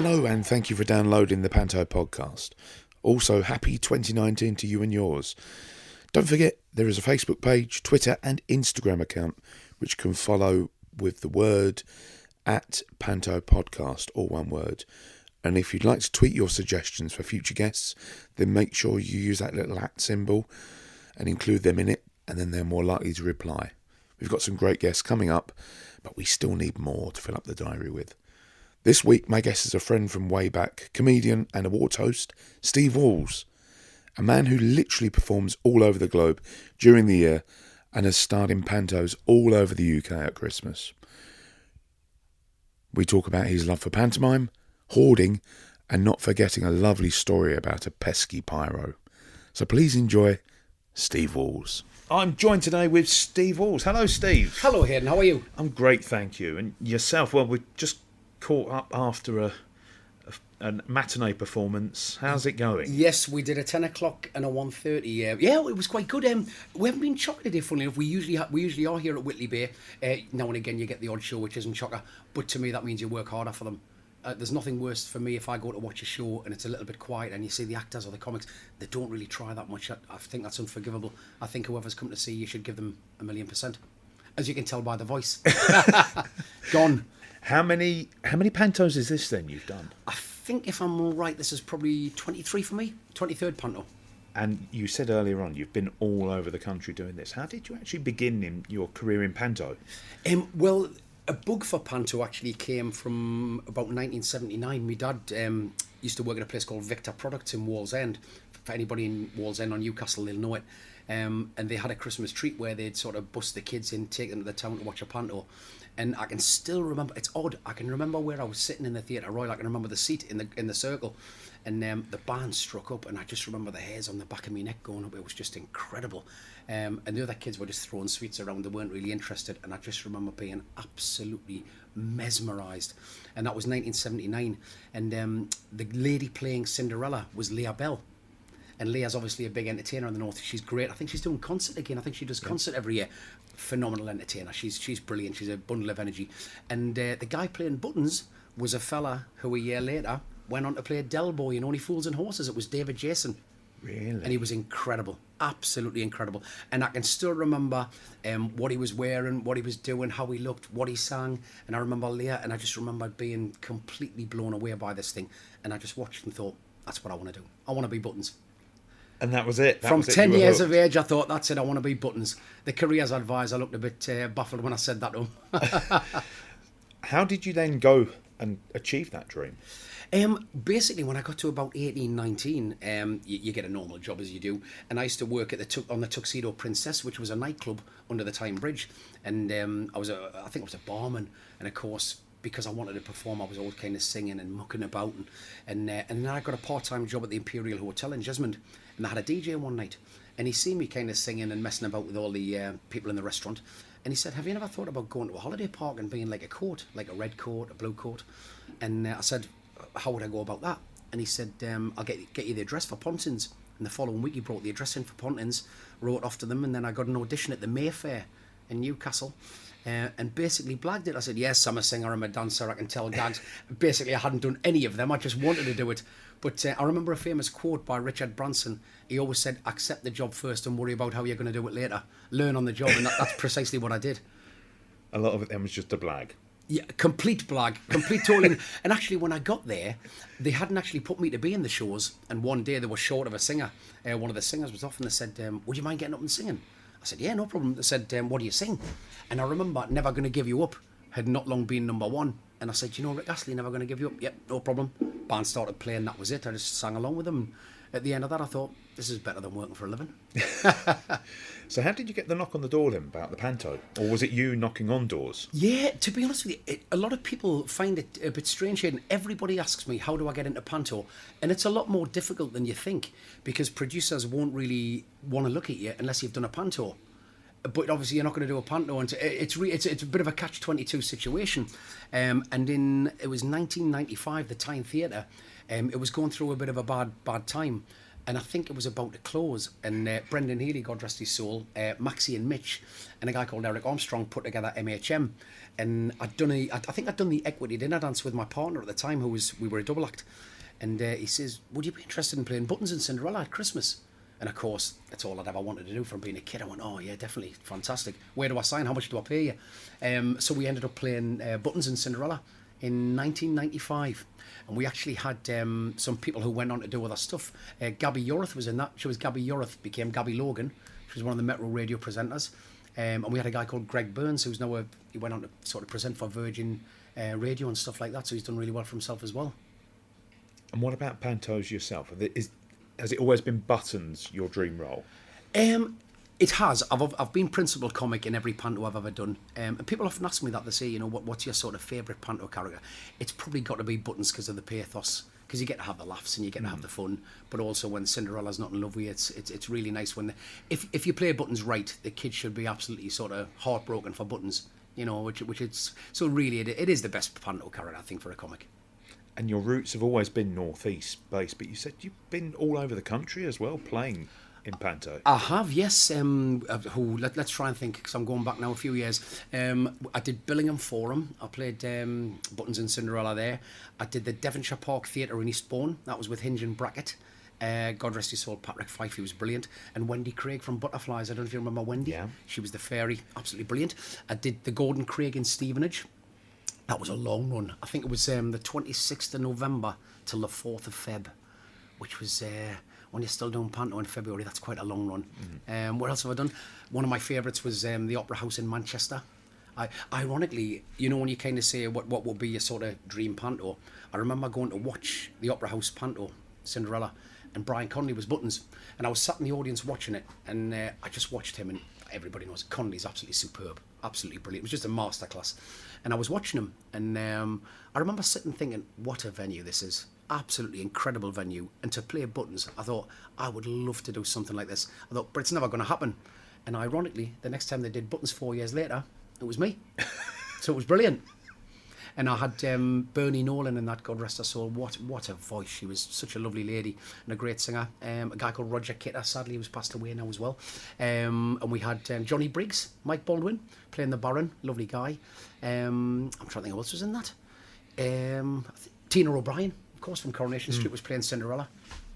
Hello and thank you for downloading the Panto podcast. Also, happy 2019 to you and yours. Don't forget, there is a Facebook page, Twitter and Instagram account which can follow with the word at Panto podcast, all one word. And if you'd like to tweet your suggestions for future guests, then make sure you use that little @ symbol and include them in it, and then they're more likely to reply. We've got some great guests coming up, but we still need more to fill up the diary with. This week, my guest is a friend from way back, comedian and awards host, Steve Walls, a man who literally performs all over the globe during the year and has starred in pantos all over the UK at Christmas. We talk about his love for pantomime, hoarding, and not forgetting a lovely story about a pesky pyro. So please enjoy Steve Walls. I'm joined today with Steve Walls. Hello, Steve. Hello, Hayden. How are you? I'm great, thank you. And yourself? Well, we just caught up after a matinee performance. How's it going? Yes, we did a 10 o'clock and a 1:30. Yeah, it was quite good. We haven't been chocker today, funnily enough. We usually are here at Whitley Bay. Now and again, you get the odd show which isn't chocker, but to me that means you work harder for them. There's nothing worse for me if I go to watch a show and it's a little bit quiet and you see the actors or the comics, they don't really try that much. I think that's unforgivable. I think whoever's come to see you should give them 1,000,000%. As you can tell by the voice. Gone. How many pantos is this then you've done? I think if I'm all right, this is probably 23 for me, 23rd panto. And you said earlier on you've been all over the country doing this. How did you actually begin in your career in panto? Well, a bug for panto actually came from about 1979. My dad used to work at a place called Victor Products in Wallsend. For anybody in Wallsend or Newcastle, they'll know it. And they had a Christmas treat where they'd sort of bust the kids in, take them to the town to watch a panto. And I can still remember, it's odd, I can remember where I was sitting in the Theatre Royal. I can remember the seat in the circle. And the band struck up, and I just remember the hairs on the back of my neck going up. It was just incredible. And the other kids were just throwing sweets around. They weren't really interested. And I just remember being absolutely mesmerised. And that was 1979. And the lady playing Cinderella was Leah Bell. And Leah's obviously a big entertainer in the North. She's great. I think she's doing concert again. I think she does concert every year. Phenomenal entertainer. She's brilliant. She's a bundle of energy. And the guy playing Buttons was a fella who a year later went on to play Del Boy in Only Fools and Horses. It was David Jason. Really? And he was incredible. Absolutely incredible. And I can still remember what he was wearing, what he was doing, how he looked, what he sang. And I remember Leah, and I just remember being completely blown away by this thing. And I just watched and thought, that's what I want to do. I want to be Buttons. And that was it? From 10 years of age, I thought, that's it, I want to be Buttons. The careers advisor looked a bit baffled when I said that to him. How did you then go and achieve that dream? Basically, when I got to about 18, 19, you get a normal job as you do. And I used to work at on the Tuxedo Princess, which was a nightclub under the Tyne Bridge. And I think I was a barman. And of course, because I wanted to perform, I was always kind of singing and mucking about. And then I got a part-time job at the Imperial Hotel in Jesmond. And I had a DJ one night. And he seen me kind of singing and messing about with all the people in the restaurant. And he said, have you never thought about going to a holiday park and being like a coat, like a red coat, a blue coat? And I said, how would I go about that? And he said, I'll get you the address for Pontins. And the following week he brought the address in for Pontins, wrote off to them, and then I got an audition at the Mayfair in Newcastle. And basically blagged it. I said, yes, I'm a singer, I'm a dancer, I can tell gags. Basically, I hadn't done any of them, I just wanted to do it. But I remember a famous quote by Richard Branson. He always said, accept the job first and worry about how you're going to do it later. Learn on the job, and that's precisely what I did. A lot of it then was just a blag. Yeah, complete blag, complete totally. And actually, when I got there, they hadn't actually put me to be in the shows. And one day they were short of a singer. One of the singers was off, and they said, would you mind getting up and singing? I said, yeah, no problem. They said, what do you sing? And I remember Never Gonna Give You Up had not long been number one. And I said, you know, Rick Astley, Never Gonna Give You Up. Yep, no problem. Band started playing, that was it. I just sang along with them. At the end of that, I thought, this is better than working for a living. So how did you get the knock on the door then about the panto? Or was it you knocking on doors? Yeah, to be honest with you, a lot of people find it a bit strange here, and everybody asks me, how do I get into panto? And it's a lot more difficult than you think, because producers won't really want to look at you unless you've done a panto. But obviously you're not going to do a panto, and it's a bit of a catch-22 situation. And it was 1995, the Tyne Theatre, it was going through a bit of a bad time. and I think it was about to close. And Brendan Healy, God rest his soul, Maxie and Mitch, and a guy called Eric Armstrong put together MHM. And I think I'd done the equity dinner dance with my partner at the time, we were a double act. And he says, would you be interested in playing Buttons and Cinderella at Christmas? And of course, that's all I'd ever wanted to do from being a kid. I went, oh yeah, definitely, fantastic. Where do I sign? How much do I pay you? So we ended up playing Buttons and Cinderella in 1995. And we actually had some people who went on to do other stuff. Gabby Urath was in that. She was Gabby Urath, became Gabby Logan. She was one of the Metro radio presenters. And we had a guy called Greg Burns, who's now he went on to sort of present for Virgin Radio and stuff like that. So he's done really well for himself as well. And what about Pantos yourself? Has it always been Buttons your dream role? It has. I've been principal comic in every Panto I've ever done. And people often ask me that. They say, what's your sort of favourite Panto character? It's probably got to be Buttons because of the pathos. Because you get to have the laughs and you get to have the fun. But also when Cinderella's not in love with you, it's really nice when... If you play Buttons right, the kids should be absolutely sort of heartbroken for Buttons. Which it's... So really, it is the best Panto character, I think, for a comic. And your roots have always been northeast based, but you said you've been all over the country as well, playing in Panto. I have, yes. Let's try and think, because I'm going back now a few years. I did Billingham Forum. I played Buttons and Cinderella there. I did the Devonshire Park Theatre in Eastbourne. That was with Hinge and Brackett. God rest his soul, Patrick Fife, he was brilliant. And Wendy Craig from Butterflies. I don't know if you remember Wendy. Yeah. She was the fairy, absolutely brilliant. I did the Gordon Craig in Stevenage. That was a long run. I think it was the 26th of November till the 4th of Feb, which was when you're still doing Panto in February. That's quite a long run. Mm-hmm. What else have I done? One of my favourites was the Opera House in Manchester. Ironically, when you kind of say what would be your sort of dream Panto, I remember going to watch the Opera House Panto, Cinderella, and Brian Conley was Buttons. And I was sat in the audience watching it, and I just watched him, and everybody knows Conley's absolutely superb, absolutely brilliant. It was just a masterclass. And I was watching him, and I remember sitting thinking, what a venue this is. Absolutely incredible venue. And to play Buttons, I thought, I would love to do something like this. I thought, but it's never going to happen. And ironically, the next time they did Buttons 4 years later, it was me. So it was brilliant. And I had Bernie Nolan in that, God rest her soul. What a voice. She was such a lovely lady and a great singer. A guy called Roger Kitter, sadly, he was passed away now as well. And we had Johnny Briggs, Mike Baldwin, playing the Baron, lovely guy. I'm trying to think who else was in that. Tina O'Brien, of course, from Coronation Street, was playing Cinderella.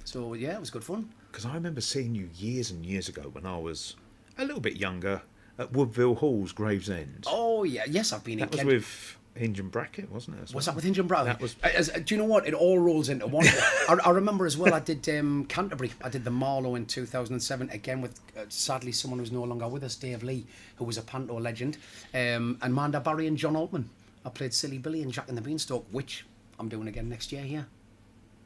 So, yeah, it was good fun. Because I remember seeing you years and years ago when I was a little bit younger at Woodville Hall's Gravesend. Oh, yeah. Yes, I've been in That was with Hinge and Brackett, wasn't it? Was that with Hinge and Brackett? That was... do you know what? It all rolls into one. I remember as well, I did Canterbury. I did the Marlowe in 2007, again with, sadly, someone who's no longer with us, Dave Lee, who was a Panto legend. And Manda Barry and John Altman. I played Silly Billy and Jack and the Beanstalk, which I'm doing again next year here.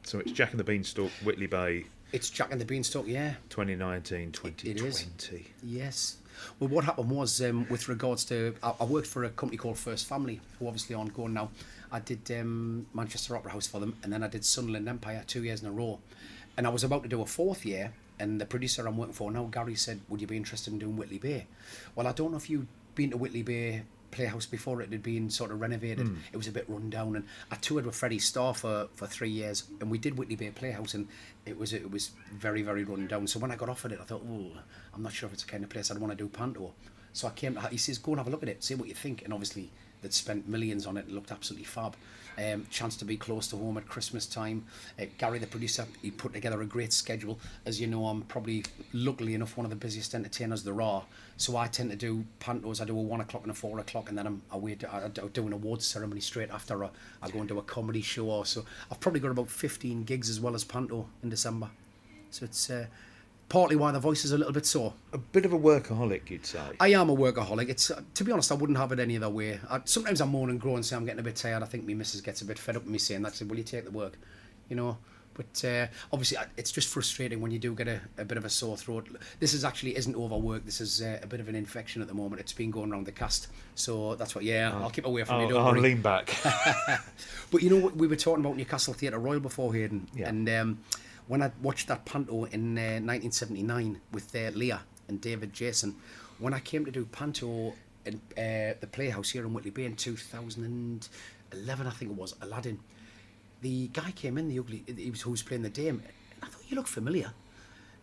So it's Jack and the Beanstalk, Whitley Bay. It's Jack and the Beanstalk, yeah. 2019, 2020. It is. Yes. Well, what happened was, with regards to... I worked for a company called First Family, who obviously aren't going now. I did Manchester Opera House for them, and then I did Sunderland Empire 2 years in a row. And I was about to do a fourth year, and the producer I'm working for now, Gary, said, would you be interested in doing Whitley Bay? Well, I don't know if you've been to Whitley Bay Playhouse before it had been sort of renovated. It was a bit run down, and I toured with Freddie Starr for 3 years, and we did Whitley Bay Playhouse, and it was very, very run down. So when I got offered it, I thought, I'm not sure if it's the kind of place I'd want to do Panto. So I came, he says, go and have a look at it, see what you think. And obviously they'd spent millions on it. It looked absolutely fab. Chance to be close to home at Christmas time. Gary, the producer, he put together a great schedule. As you know, I'm probably, luckily enough, one of the busiest entertainers there are. So I tend to do Pantos. I do a 1 o'clock and a 4 o'clock, and then I do an awards ceremony straight after. I go and do a comedy show. So I've probably got about 15 gigs as well as Panto in December. So it's partly why the voice is a little bit sore. A bit of a workaholic, you'd say. I am a workaholic. It's to be honest, I wouldn't have it any other way. Sometimes I moan and groan and say I'm getting a bit tired. I think my missus gets a bit fed up with me saying that. She said, will you take the work? But obviously it's just frustrating when you do get a bit of a sore throat. This isn't overwork. This is a bit of an infection at the moment. It's been going around the cast. So that's what, I'll keep away from you, don't worry. I'll lean back. But we were talking about Newcastle Theatre Royal before, Hayden. Yeah. And when I watched that Panto in 1979 with Leah and David Jason, when I came to do Panto in the Playhouse here in Whitley Bay in 2011, I think it was, Aladdin, the guy came in, who was playing the dame, and I thought, you look familiar.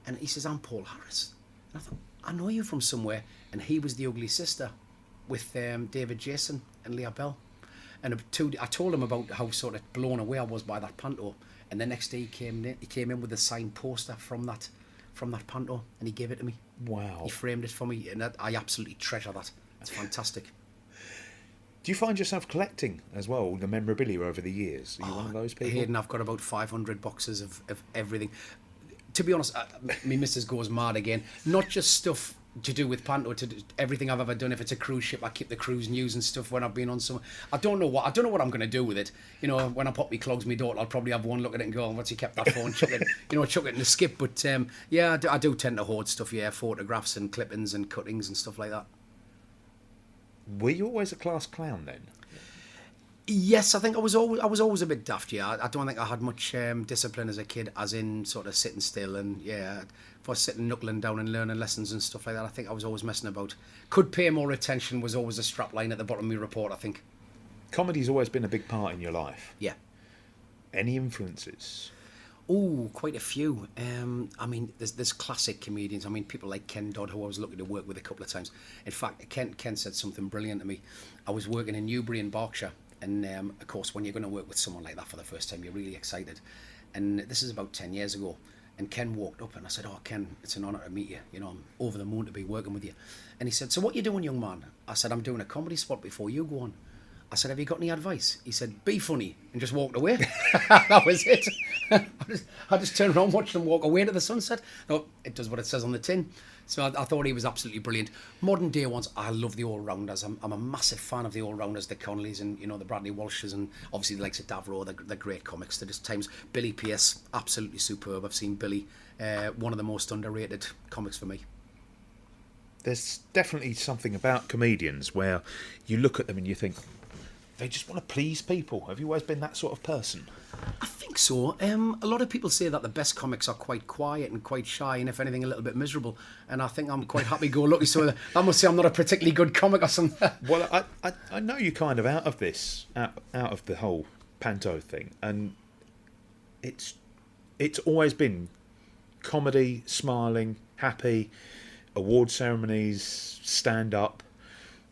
And he says, I'm Paul Harris. And I thought, I know you from somewhere. And he was the ugly sister with David Jason and Leah Bell. And I told him about how sort of blown away I was by that Panto. And the next day he came in with a signed poster from that Panto, and he gave it to me. Wow. He framed it for me, and I absolutely treasure that. It's fantastic. Do you find yourself collecting as well the memorabilia over the years? Are you one of those people? Hayden, I've got about 500 boxes of everything. To be honest, my missus goes mad again. Not just stuff to do with Panto, everything I've ever done. If it's a cruise ship, I keep the cruise news and stuff when I've been on some. I don't know what I'm going to do with it. You know, when I pop me clogs, my daughter, I'll probably have one look at it and go, "What's he kept that for?" And chuck it, chuck it in the skip. But yeah, I do tend to hoard stuff. Yeah, photographs and clippings and cuttings and stuff like that. Were you always a class clown then? Yes, I think I was always a bit daft. Yeah, I don't think I had much discipline as a kid, as in sort of sitting still and if I was sitting knuckling down and learning lessons and stuff like that, I think I was always messing about. Could pay more attention was always a strap line at the bottom of my report, I think. Comedy's always been a big part in your life. Yeah. Any influences? Oh, quite a few. I mean, there's classic comedians. I mean, people like Ken Dodd, who I was lucky to work with a couple of times. In fact, Ken said something brilliant to me. I was working in Newbury in Berkshire, and of course, when you're going to work with someone like that for the first time, you're really excited. And this is about 10 years ago. And Ken walked up and I said, "Oh, Ken, it's an honour to meet you. You know, I'm over the moon to be working with you." And he said, "So what you doing, young man?" I said, "I'm doing a comedy spot before you go on." I said, "Have you got any advice?" He said, "Be funny," and just walked away. That was it. I just turned around, watched him walk away to the sunset. No, it does what it says on the tin. So I thought he was absolutely brilliant. Modern day ones, I love the all-rounders. I'm a massive fan of the all-rounders, the Connollys and, the Bradley Walshes and obviously the likes of Davro. They're great comics. They're just times. Billy Pierce, absolutely superb. I've seen Billy, one of the most underrated comics for me. There's definitely something about comedians where you look at them and you think, they just want to please people. Have you always been that sort of person? I think so. A lot of people say that the best comics are quite quiet and quite shy, and if anything, a little bit miserable. And I think I'm quite happy-go-lucky. So I must say I'm not a particularly good comic or something. Well, I know you're kind of out of this, out of the whole Panto thing, and it's always been comedy, smiling, happy, award ceremonies, stand up,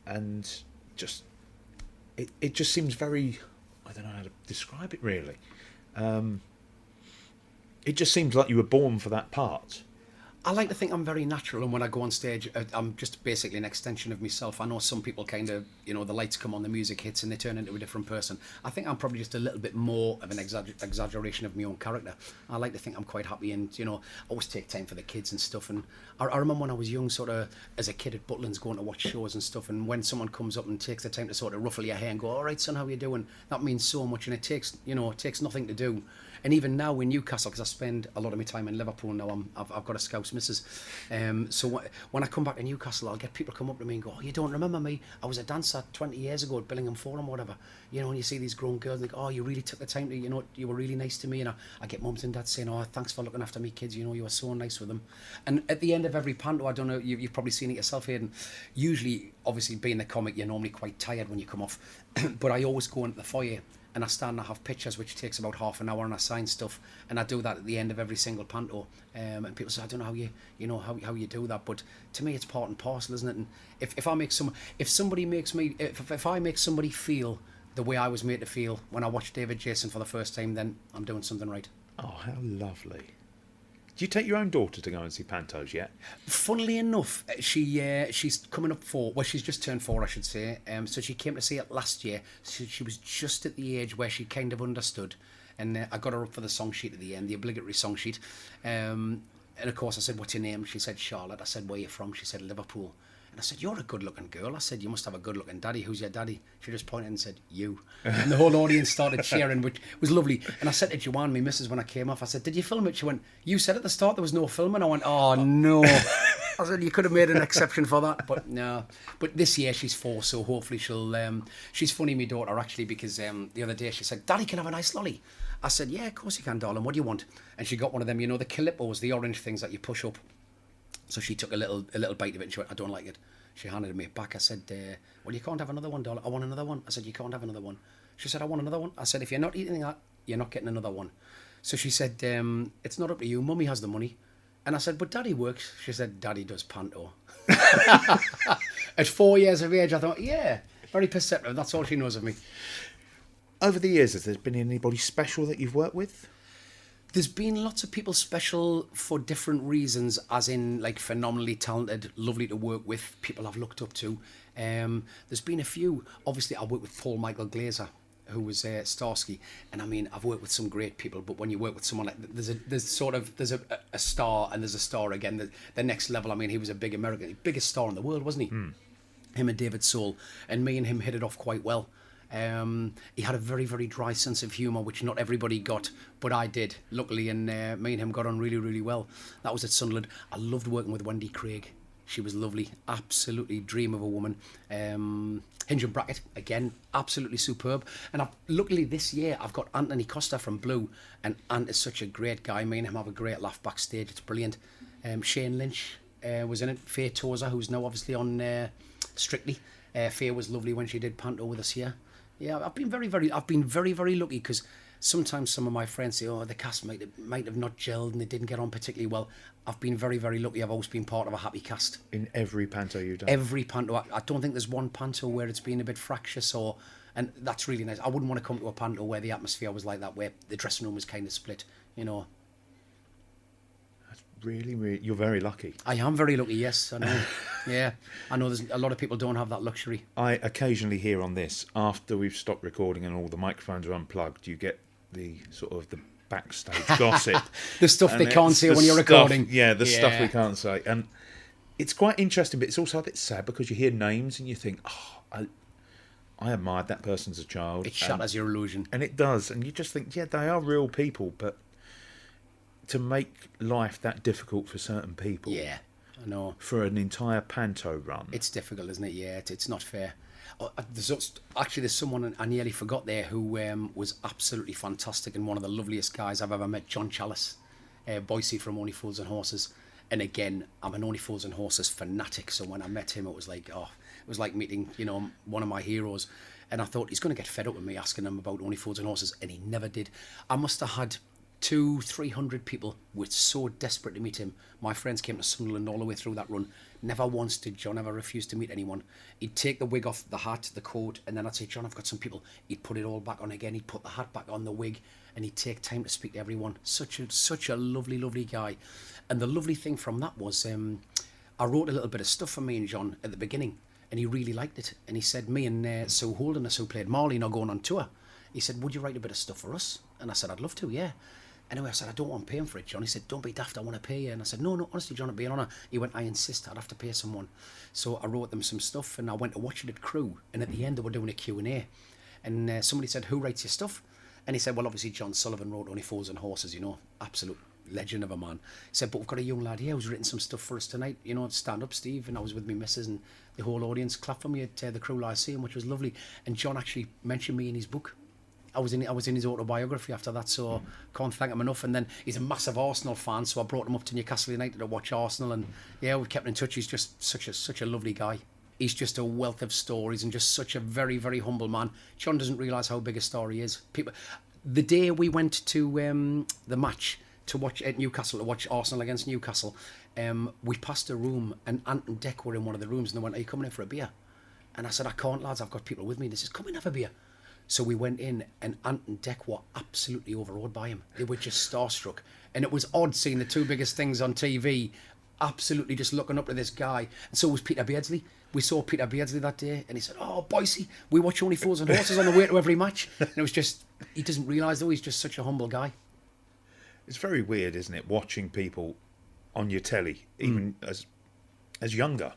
and just it just seems very, I don't know how to describe it really. It just seems like you were born for that part. I like to think I'm very natural, and when I go on stage, I'm just basically an extension of myself. I know some people kind of, the lights come on, the music hits, and they turn into a different person. I think I'm probably just a little bit more of an exaggeration of my own character. I like to think I'm quite happy, and, I always take time for the kids and stuff. And I remember when I was young, sort of, as a kid at Butlins, going to watch shows and stuff, and when someone comes up and takes the time to sort of ruffle your hair and go, "All right, son, how you doing?" That means so much, and it takes nothing to do. And even now in Newcastle, because I spend a lot of my time in Liverpool now, I've got a Scouse missus. So when I come back to Newcastle, I'll get people come up to me and go, "Oh, you don't remember me? I was a dancer 20 years ago at Billingham Forum, whatever." And you see these grown girls and they go, "Oh, you really took the time to, you were really nice to me." And I get mums and dads saying, "Oh, thanks for looking after me kids. You were so nice with them." And at the end of every panto, I don't know, you've probably seen it yourself, Hayden. Usually, obviously, being a comic, you're normally quite tired when you come off. But I always go into the foyer and I stand and I have pictures, which takes about half an hour, and I sign stuff, and I do that at the end of every single panto. And people say, "I don't know how you do that," but to me, it's part and parcel, isn't it? And if I make if I make somebody feel the way I was made to feel when I watched David Jason for the first time, then I'm doing something right. Oh, how lovely. Do you take your own daughter to go and see pantos yet? Funnily enough, she's coming up she's just turned 4, I should say. So she came to see it last year. So she was just at the age where she kind of understood. And I got her up for the song sheet at the end, the obligatory song sheet. And of course I said, "What's your name?" She said, "Charlotte." I said, "Where are you from?" She said, "Liverpool." And I said, "You're a good-looking girl." I said, "You must have a good-looking daddy. Who's your daddy?" She just pointed and said, "You." And the whole audience started cheering, which was lovely. And I said to Joanne, my missus, when I came off, I said, "Did you film it?" She went, "You said at the start there was no filming." I went, "Oh, no." I said, "You could have made an exception for that." But no. But this year she's 4, so hopefully she'll... she's funny, my daughter, actually, because the other day she said, "Daddy, can I have a nice lolly?" I said, "Yeah, of course you can, darling. What do you want?" And she got one of them, the Calippos, the orange things that you push up. So she took a little bite of it and she went, "I don't like it." She handed me it back. I said, "Well, you can't have another one, darling." "I want another one." I said, "You can't have another one." She said, "I want another one." I said, "If you're not eating that, you're not getting another one." So she said, "It's not up to you. Mummy has the money. And I said, but Daddy works. She said, Daddy does Panto. At 4 years of age, I thought, yeah, very perceptive. That's all she knows of me. Over the years, has there been anybody special that you've worked with? There's been lots of people special for different reasons, as in like phenomenally talented, lovely to work with, people I've looked up to. There's been a few. Obviously, I worked with Paul Michael Glaser, who was Starsky, and I mean, I've worked with some great people. But when you work with someone like there's a star, and there's a star again. The next level. I mean, he was a big American, biggest star in the world, wasn't he? Him and David Soul, and me and him hit it off quite well. He had a very, very dry sense of humour, which not everybody got, but I did, luckily, and me and him got on really, really well. That was at Sunderland. I loved working with Wendy Craig. She was lovely, absolutely dream of a woman. Hinge and Bracket, again, absolutely superb. And luckily this year, I've got Anthony Costa from Blue, and Ant is such a great guy. Me and him have a great laugh backstage. It's brilliant. Shane Lynch was in it. Faye Tozer, who's now obviously on Strictly. Faye was lovely when she did Panto with us here. Yeah, I've been very, very lucky, because sometimes some of my friends say, oh, the cast might have not gelled and they didn't get on particularly well. I've been very, very lucky. I've always been part of a happy cast. In every Panto you've done? Every Panto. I don't think there's one Panto where it's been a bit fractious, and that's really nice. I wouldn't want to come to a Panto where the atmosphere was like that, where the dressing room was kind of split, you know. That's really, really... You're very lucky. I am very lucky, yes, I know. Yeah, I know there's a lot of people don't have that luxury. I occasionally hear on this, after we've stopped recording and all the microphones are unplugged, you get the sort of the backstage gossip. The stuff they can't say when you're recording. Yeah, the stuff we can't say. And it's quite interesting, but it's also a bit sad, because you hear names and you think, oh, I admired that person as a child. It shatters your illusion. And it does. And you just think, yeah, they are real people, but to make life that difficult for certain people... Yeah, I know. For an entire Panto run. It's difficult, isn't it? Yeah, it's not fair. There's someone I nearly forgot there who was absolutely fantastic and one of the loveliest guys I've ever met, John Challis, Boise from Only Fools and Horses. And again, I'm an Only Fools and Horses fanatic, so when I met him, it was like meeting, one of my heroes. And I thought, he's going to get fed up with me asking him about Only Fools and Horses, and he never did. I must have had 200-300 people were so desperate to meet him. My friends came to Sunderland all the way through that run. Never once did John ever refuse to meet anyone. He'd take the wig off, the hat, the coat, and then I'd say, John, I've got some people. He'd put it all back on again. He'd put the hat back on, the wig, and he'd take time to speak to everyone. Such a lovely, lovely guy. And the lovely thing from that was I wrote a little bit of stuff for me and John at the beginning, and he really liked it. And he said, me and Sue Holderness, who played Marley, are going on tour. He said, would you write a bit of stuff for us? And I said, I'd love to, yeah. Anyway, I said, I don't want paying for it, John. He said, don't be daft, I want to pay you. And I said, no, honestly, John, it'd be an honour. He went, I insist, I'd have to pay someone. So I wrote them some stuff, and I went to watch it at Crew. And at the end, they were doing a Q&A. And somebody said, who writes your stuff? And he said, well, obviously, John Sullivan wrote Only Fools and Horses, absolute legend of a man. He said, but we've got a young lad here who's written some stuff for us tonight. Stand up, Steve. And I was with me missus, and the whole audience clapped for me at the Crew Lyceum, which was lovely. And John actually mentioned me in his book. I was in his autobiography after that, so can't thank him enough. And then he's a massive Arsenal fan, so I brought him up to Newcastle United to watch Arsenal, and yeah, we kept in touch. He's just such a lovely guy. He's just a wealth of stories and just such a very, very humble man. John doesn't realise how big a star he is. The day we went to the match to watch at Newcastle, to watch Arsenal against Newcastle, we passed a room, and Ant and Dec were in one of the rooms, and they went, are you coming in for a beer? And I said, I can't, lads, I've got people with me. They said, come in, have a beer. So we went in, and Ant and Dec were absolutely overawed by him. They were just starstruck. And it was odd seeing the two biggest things on TV absolutely just looking up to this guy. And so was Peter Beardsley. We saw Peter Beardsley that day, and he said, oh, Boise, we watch Only Fools and Horses on the way to every match. And it was just, he doesn't realise, though, he's just such a humble guy. It's very weird, isn't it, watching people on your telly, even as a younger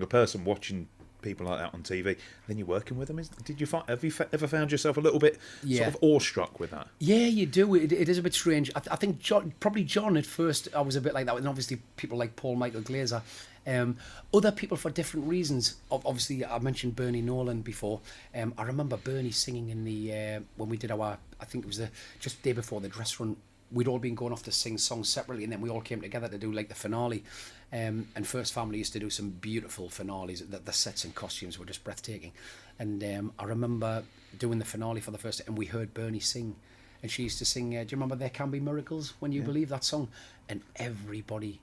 person, watching people like that on TV, then you're working with them. Have you ever found yourself a little bit sort of awestruck with that? Yeah, you do. It is a bit strange. I think probably John at first, I was a bit like that, and obviously people like Paul Michael Glaser. Other people for different reasons. Obviously, I mentioned Bernie Nolan before. I remember Bernie singing in the when we did our, I think it was just the day before the dress run. We'd all been going off to sing songs separately, and then we all came together to do like the finale. And First Family used to do some beautiful finales. The sets and costumes were just breathtaking. And I remember doing the finale for the first time, and we heard Bernie sing. and she used to sing, do you remember There Can Be Miracles When You Believe, that song? And everybody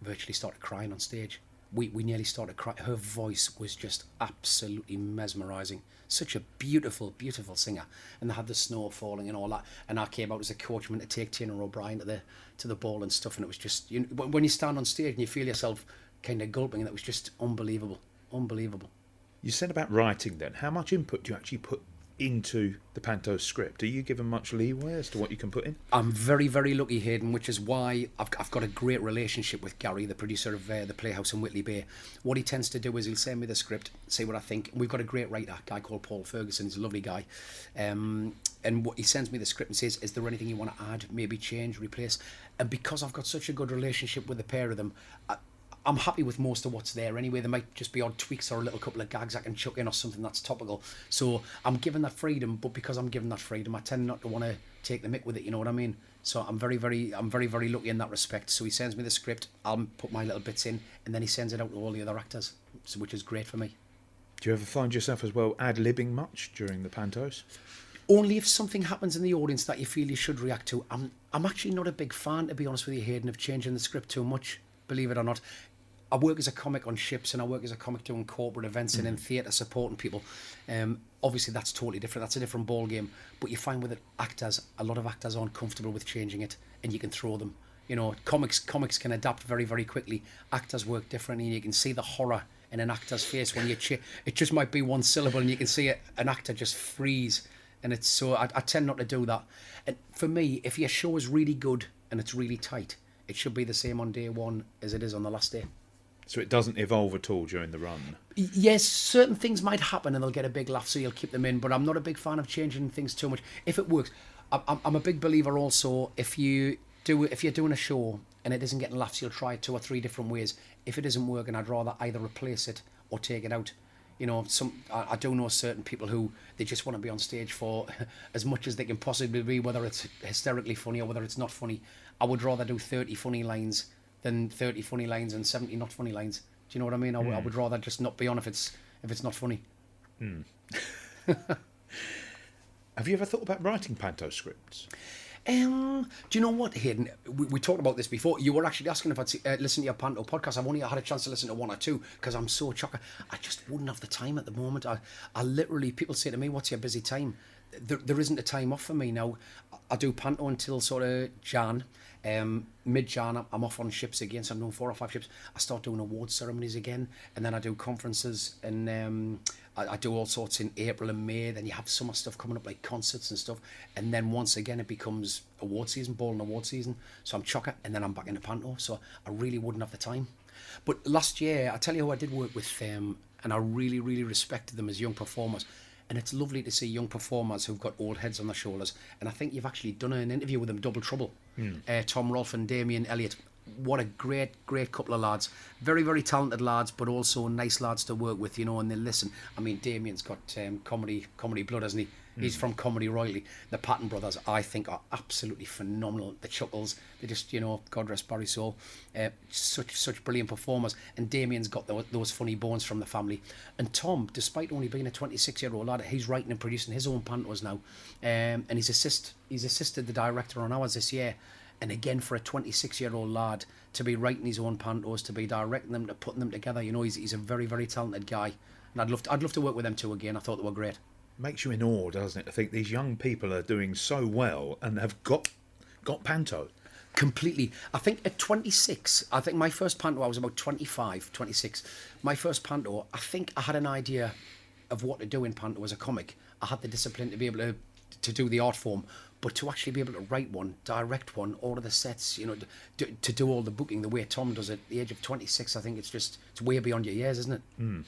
virtually started crying on stage. We nearly started crying. Her voice was just absolutely mesmerising. Such a beautiful, beautiful singer. And they had the snow falling and all that. And I came out as a coachman to take Tina O'Brien to the ball and stuff. And it was just, when you stand on stage and you feel yourself kind of gulping, and that was just unbelievable. Unbelievable. You said about writing then. How much input do you actually put into the Panto script? Are you given much leeway as to what you can put in? I'm very, very lucky, Hayden, which is why I've got a great relationship with Gary, the producer of the Playhouse in Whitley Bay. What he tends to do is he'll send me the script, say what I think. We've got a great writer, a guy called Paul Ferguson. He's a lovely guy. And what he sends me the script and says, is there anything you want to add, maybe change, replace? And because I've got such a good relationship with the pair of them, I'm happy with most of what's there anyway. There might just be odd tweaks or a little couple of gags I can chuck in or something that's topical. So I'm given that freedom, but because I'm given that freedom, I tend not to want to take the mick with it, you know what I mean? So I'm very, very lucky in that respect. So he sends me the script, I'll put my little bits in, and then he sends it out to all the other actors, which is great for me. Do you ever find yourself as well ad-libbing much during the Pantos? Only if something happens in the audience that you feel you should react to. I'm actually not a big fan, to be honest with you, Hayden, of changing the script too much, believe it or not. I work as a comic on ships, and I work as a comic doing corporate events and in theatre supporting people. Obviously, that's totally different. That's a different ball game. But you find with it, a lot of actors aren't comfortable with changing it, and you can throw them. Comics can adapt very, very quickly. Actors work differently, and you can see the horror in an actor's face when you it just might be one syllable, and you can see an actor just freeze. And it's so I tend not to do that. And for me, if your show is really good and it's really tight, it should be the same on day one as it is on the last day. So it doesn't evolve at all during the run? Yes, certain things might happen and they'll get a big laugh, so you'll keep them in, but I'm not a big fan of changing things too much. If it works, I'm a big believer also, if you're doing a show and it isn't getting laughs, you'll try it 2 or 3 different ways. If it isn't working, I'd rather either replace it or take it out. I do know certain people who they just want to be on stage for as much as they can possibly be, whether it's hysterically funny or whether it's not funny. I would rather do 30 funny lines than 30 funny lines and 70 not funny lines. Do you know what I mean? I would rather just not be on if it's not funny. Have you ever thought about writing Panto scripts? Do you know what, Hayden? We talked about this before. You were actually asking if I'd listen to your Panto podcast. I've only had a chance to listen to 1 or 2 because I'm so chocker. I just wouldn't have the time at the moment. I literally, people say to me, what's your busy time? There isn't a time off for me now. I do Panto until sort of Jan. Mid-Jan, I'm off on ships again, so I'm doing 4 or 5 ships. I start doing awards ceremonies again, and then I do conferences, and I do all sorts in April and May. Then you have summer stuff coming up, like concerts and stuff, and then once again it becomes award season, ball and award season. So I'm chocker, and then I'm back into Panto, so I really wouldn't have the time. But last year, I tell you who I did work with, and I really, really respected them as young performers. And it's lovely to see young performers who've got old heads on their shoulders. And I think you've actually done an interview with them, Double Trouble. Tom Rolfe and Damien Elliott. What a great, great couple of lads. Very, very talented lads, but also nice lads to work with, and they listen. I mean, Damien's got comedy blood, hasn't he? He's from Comedy Royalty. The Patton brothers, I think, are absolutely phenomenal. The Chuckles, they just, God rest Barry's soul. Such brilliant performers. And Damien's got those funny bones from the family. And Tom, despite only being a 26-year-old lad, he's writing and producing his own pantos now. And he's assisted the director on ours this year. And again, for a 26-year-old lad to be writing his own pantos, to be directing them, to putting them together, he's a very, very talented guy. And I'd love to work with them too again. I thought they were great. Makes you in awe, doesn't it? I think these young people are doing so well and have got Panto. Completely. I think at 26, I think my first Panto, I was about 25, 26. My first Panto, I think I had an idea of what to do in Panto as a comic. I had the discipline to be able to do the art form, but to actually be able to write one, direct one, order the sets, to do all the booking the way Tom does it at the age of 26, I think it's way beyond your years, isn't it?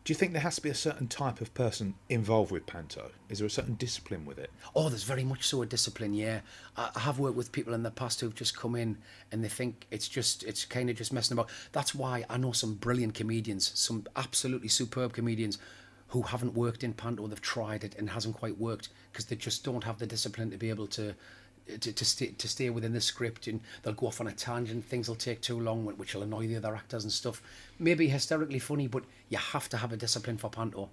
Do you think there has to be a certain type of person involved with Panto? Is there a certain discipline with it? Oh, there's very much so a discipline, yeah. I have worked with people in the past who've just come in and they think it's kind of just messing about. That's why I know some brilliant comedians, some absolutely superb comedians who haven't worked in Panto. They've tried it and it hasn't quite worked because they just don't have the discipline to be able to stay within the script, and they'll go off on a tangent. Things will take too long, which will annoy the other actors and stuff. Maybe hysterically funny, but you have to have a discipline for Panto.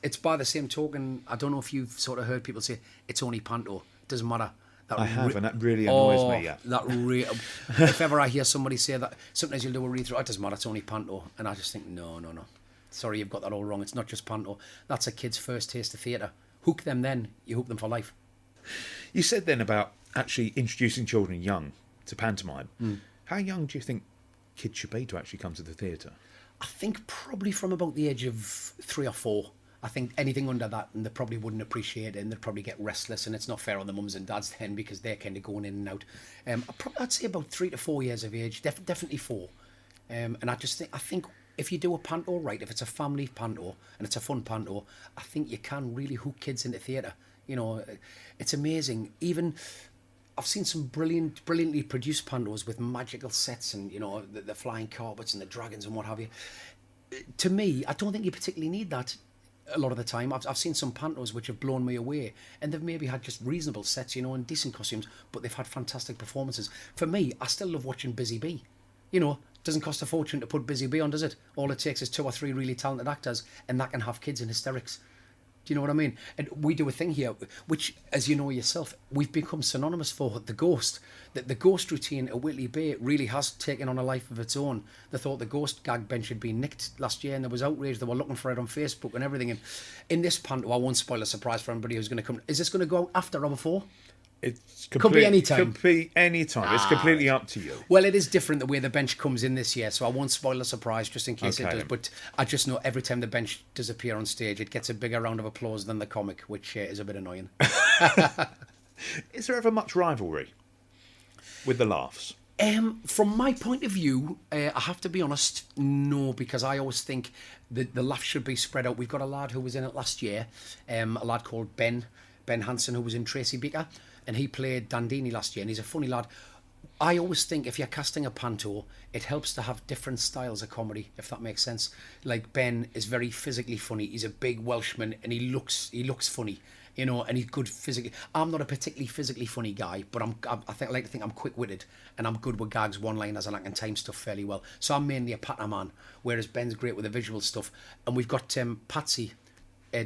It's by the same token, I don't know if you've sort of heard people say it's only Panto. Doesn't matter. That I have, and that really annoys me. Yeah. If ever I hear somebody say that, sometimes you'll do a read through. It doesn't matter. It's only Panto, and I just think no. Sorry, you've got that all wrong. It's not just Panto. That's a kid's first taste of theatre. Hook them, then you hook them for life. You said then about actually introducing children young to pantomime. How young do you think kids should be to actually come to the theatre? I think probably from about the age of 3 or 4. I think anything under that, and they probably wouldn't appreciate it, and they'd probably get restless, and it's not fair on the mums and dads then because they're kind of going in and out. I'd say about 3 to 4 years of age, definitely 4. And I think if you do a panto right, if it's a family panto and it's a fun panto, I think you can really hook kids into theatre. You know, it's amazing. Even I've seen some brilliantly produced pantos with magical sets and, you know, the flying carpets and the dragons and what have you. To me, I don't think you particularly need that a lot of the time. I've seen some pantos which have blown me away, and they've maybe had just reasonable sets, you know, and decent costumes, but they've had fantastic performances. For me, I still love watching Busy Bee. You know, it doesn't cost a fortune to put Busy Bee on, does it? All it takes is 2 or 3 really talented actors, and that can have kids in hysterics. Do you know what I mean? And we do a thing here, which, as you know yourself, we've become synonymous for the ghost. That the ghost routine at Whitley Bay really has taken on a life of its own. They thought the ghost gag bench had been nicked last year, and there was outrage. They were looking for it on Facebook and everything. And in this panto, I won't spoil a surprise for anybody who's going to come. Is this going to go out after or before? Could be any time. Could be any time. It's completely up to you. Well, it is different the way the bench comes in this year, so I won't spoil the surprise just in case it does. But I just know every time the bench does appear on stage, it gets a bigger round of applause than the comic, which is a bit annoying. Is there ever much rivalry with the laughs? From my point of view, I have to be honest, no, because I always think that the laughs should be spread out. We've got a lad who was in it last year, a lad called Ben Hansen, who was in Tracy Beaker, and he played Dandini last year, and he's a funny lad. I always think if you're casting a panto, it helps to have different styles of comedy, if that makes sense. Like Ben is very physically funny. He's a big Welshman, and he looks funny, you know, and he's good physically. I'm not a particularly physically funny guy, but I like to think I'm quick-witted, and I'm good with gags, one-liners, and I can time stuff fairly well. So I'm mainly a patter man, whereas Ben's great with the visual stuff. And we've got Patsy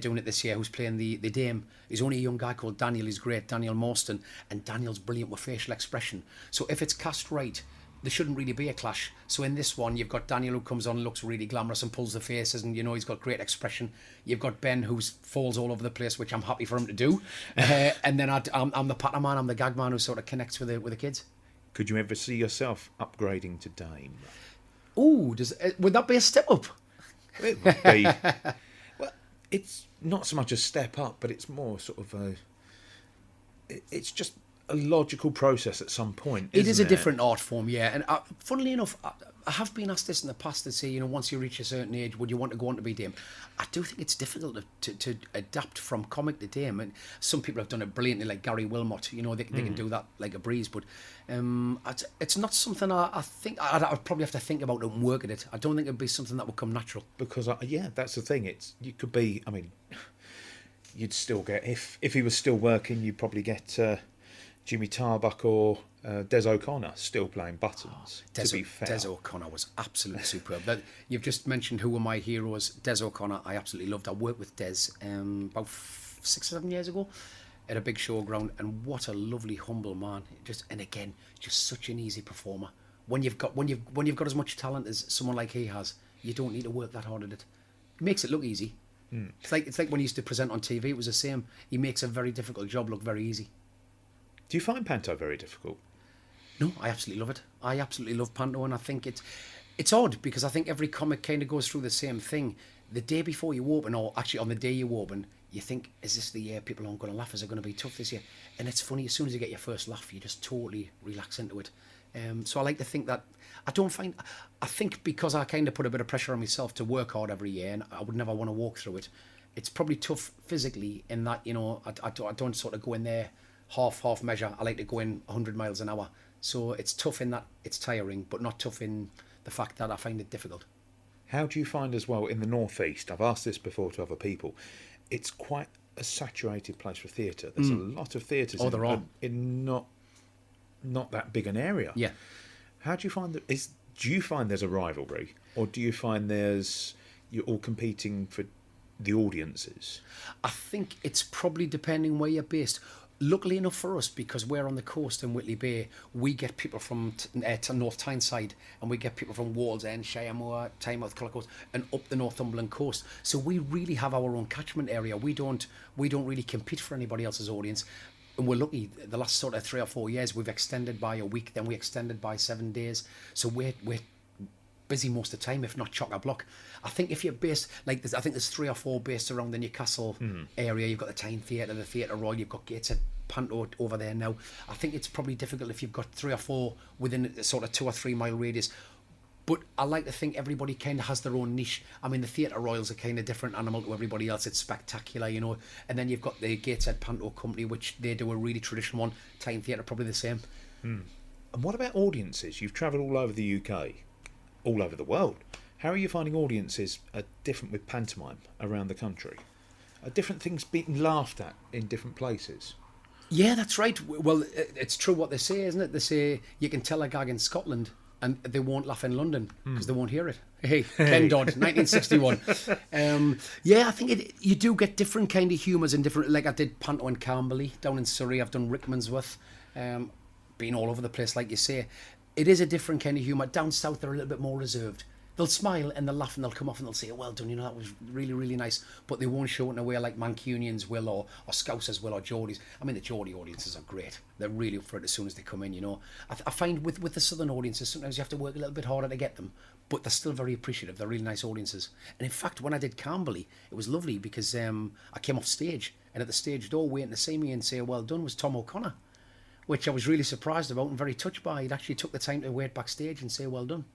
doing it this year, who's playing the dame. He's only a young guy called Daniel. He's great, Daniel Morstan, and Daniel's brilliant with facial expression. So if it's cast right, there shouldn't really be a clash. So in this one, you've got Daniel who comes on, looks really glamorous and pulls the faces, and you know he's got great expression. You've got Ben who falls all over the place, which I'm happy for him to do. And then I'm the patter man, I'm the gag man who sort of connects with the kids. Could you ever see yourself upgrading to dame? Ooh, would that be a step up? It would be. Well, it's not so much a step up, but it's more sort of it's just a logical process at some point. It is a different art form, yeah. And funnily enough, I have been asked this in the past to say, you know, once you reach a certain age, would you want to go on to be dame? I do think it's difficult to adapt from comic to dame. And some people have done it brilliantly, like Gary Wilmot. You know, they can do that like a breeze. But it's not something I think I'd probably have to think about and work at it. I don't think it'd be something that would come natural. Because that's the thing. You could be. I mean, you'd still get if he was still working, you'd probably get Jimmy Tarbuck or Des O'Connor still playing buttons. To be fair, Des O'Connor was absolutely superb. You've just mentioned who were my heroes. Des O'Connor, I absolutely loved. I worked with Des about 6 or 7 years ago at a big showground, and what a lovely, humble man. Just such an easy performer. When you've got as much talent as someone like he has, you don't need to work that hard at it. It makes it look easy. It's like when he used to present on TV. It was the same. He makes a very difficult job look very easy. Do you find Panto very difficult? No, I absolutely love it. I absolutely love Panto, and I think it's odd because I think every comic kind of goes through the same thing. The day before you open, or actually on the day you open, you think, is this the year people aren't going to laugh? Is it going to be tough this year? And it's funny, as soon as you get your first laugh, you just totally relax into it. So I like to think that I think because I kind of put a bit of pressure on myself to work hard every year, and I would never want to walk through it, it's probably tough physically in that, you know, I don't sort of go in there half measure. I like to go in 100 miles an hour. So it's tough in that it's tiring, but not tough in the fact that I find it difficult. How do you find as well in the northeast? I've asked this before to other people. It's quite a saturated place for theatre. There's a lot of theatres in not that big an area. Yeah. How do you find that? Do you find there's a rivalry, or do you find you're all competing for the audiences? I think it's probably depending where you're based. luckily enough for us, because we're on the coast in Whitley Bay, we get people from to North Tyneside, and we get people from Wallsend, Shiremoor, Tynemouth, Cullercoats, and up the Northumberland coast. So we really have our own catchment area. We don't really compete for anybody else's audience. And we're lucky, the last sort of 3 or 4 years, we've extended by a week, then we extended by 7 days. So we're busy most of the time, if not chock-a-block. I think if you're based, like, I think there's 3 or 4 based around the Newcastle area. You've got the Tyne Theatre, the Theatre Royal, you've got Gateshead, Panto over there now. I think it's probably difficult if you've got 3 or 4 within a sort of 2 or 3 mile radius. But I like to think everybody kind of has their own niche. I mean, the Theatre Royals are kind of different animal to everybody else. It's spectacular, you know. And then you've got the Gateshead Panto Company, which they do a really traditional one. Tyne Theatre, probably the same. And what about audiences? You've travelled all over the UK, all over the world. How are you finding audiences are different with pantomime around the country? Are different things being laughed at in different places? Yeah, that's right. Well, it's true what they say, isn't it? They say you can tell a gag in Scotland and they won't laugh in London because they won't hear it. Hey, Ken Dodd, 1961. Yeah, I think you do get different kind of humours in different... Like I did Panto in Camberley, down in Surrey. I've done Rickmansworth. Been all over the place, like you say. It is a different kind of humour. Down south, they're a little bit more reserved. They'll smile and they'll laugh and they'll come off and they'll say, oh, well done, you know, that was really, really nice. But they won't show it in a way like Mancunians will or Scousers will or Geordies. I mean, the Geordie audiences are great. They're really up for it as soon as they come in, you know. I find with the southern audiences, sometimes you have to work a little bit harder to get them. But they're still very appreciative. They're really nice audiences. And in fact, when I did Camberley, it was lovely because I came off stage and at the stage door waiting to see me and say, well done, was Tom O'Connor, which I was really surprised about and very touched by. He'd actually took the time to wait backstage and say, well done.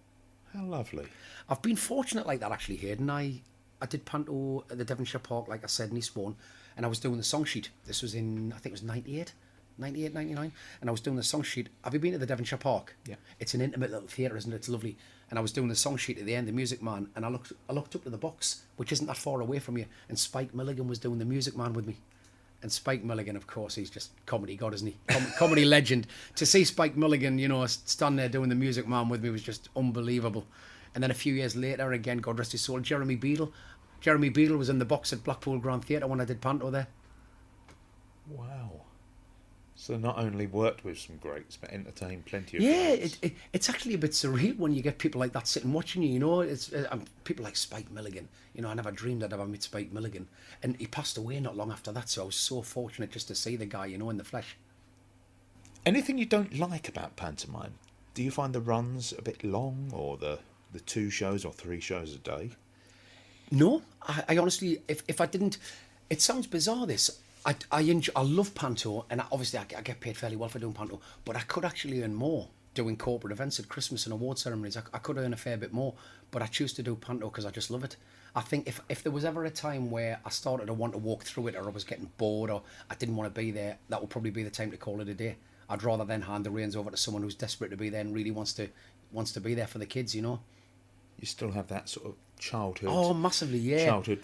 How lovely. I've been fortunate like that, actually, Hayden. I did Panto at the Devonshire Park, like I said, in Eastbourne, and I was doing the song sheet. This was in, I think it was 98, 99, and I was doing the song sheet. Have you been to the Devonshire Park? Yeah. It's an intimate little theatre, isn't it? It's lovely. And I was doing the song sheet at the end, the Music Man, and I looked up to the box, which isn't that far away from you, and Spike Milligan was doing the Music Man with me. And Spike Milligan, of course, he's just comedy god, isn't he? Comedy legend. To see Spike Milligan, you know, stand there doing the Music Man with me was just unbelievable. And then a few years later, again, God rest his soul, Jeremy Beadle. Jeremy Beadle was in the box at Blackpool Grand Theatre when I did Panto there. Wow. So not only worked with some greats, but entertained plenty of greats. greats. It's actually a bit surreal when you get people like that sitting watching you, you know. It's people like Spike Milligan. You know, I never dreamed I'd ever meet Spike Milligan. And he passed away not long after that, so I was so fortunate just to see the guy, you know, in the flesh. Anything you don't like about pantomime? Do you find the runs a bit long, or the 2 shows or 3 shows a day? No, I honestly, if I didn't... It sounds bizarre, this. I love Panto, and obviously I get paid fairly well for doing Panto, but I could actually earn more doing corporate events at Christmas and award ceremonies. I could earn a fair bit more, but I choose to do Panto because I just love it. I think if there was ever a time where I started to want to walk through it, or I was getting bored, or I didn't want to be there, that would probably be the time to call it a day. I'd rather then hand the reins over to someone who's desperate to be there and really wants to be there for the kids, you know. You still have that sort of childhood... Oh, massively, yeah. Childhood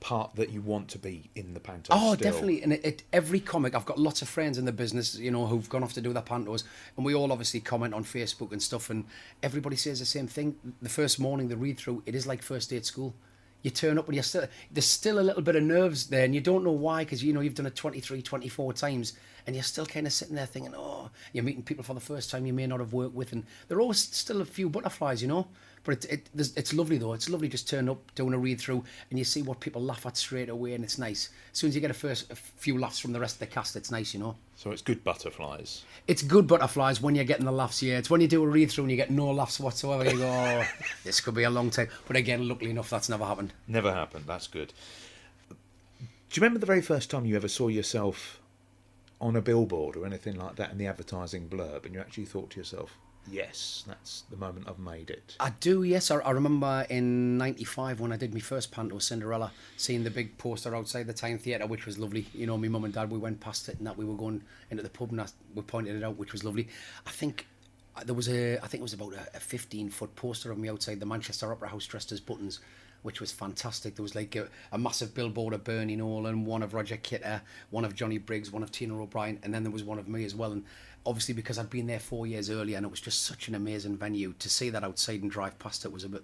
part that you want to be in the panto. Oh, still. definitely. And every comic, I've got lots of friends in the business, you know, who've gone off to do their pantos, and we all obviously comment on Facebook and stuff, and everybody says the same thing. The first morning, the read-through, it is like first day at school. You turn up and there's still a little bit of nerves there, and you don't know why, because, you know, you've done it 23, 24 times, and you're still kind of sitting there thinking, oh, you're meeting people for the first time you may not have worked with, and there are always still a few butterflies, you know. But it's lovely, though. It's lovely just turning up, doing a read-through, and you see what people laugh at straight away, and it's nice. As soon as you get a few laughs from the rest of the cast, it's nice, you know. So it's good butterflies. It's good butterflies when you're getting the laughs, yeah. It's when you do a read-through and you get no laughs whatsoever, you go, oh, this could be a long time. But again, luckily enough, that's never happened. Never happened. That's good. Do you remember the very first time you ever saw yourself on a billboard or anything like that in the advertising blurb, and you actually thought to yourself, yes, that's the moment I've made it? I do, yes. I remember in 95 when I did my first Panto, Cinderella, seeing the big poster outside the Tyne Theatre, which was lovely. You know, my mum and dad, we went past it and that we were going into the pub and we pointed it out, which was lovely. I think it was about a 15-foot poster of me outside the Manchester Opera House dressed as Buttons, which was fantastic. There was like a massive billboard of Bernie Nolan, one of Roger Kitter, one of Johnny Briggs, one of Tina O'Brien, and then there was one of me as well. And obviously because I'd been there 4 years earlier, and it was just such an amazing venue, to see that outside and drive past it was a bit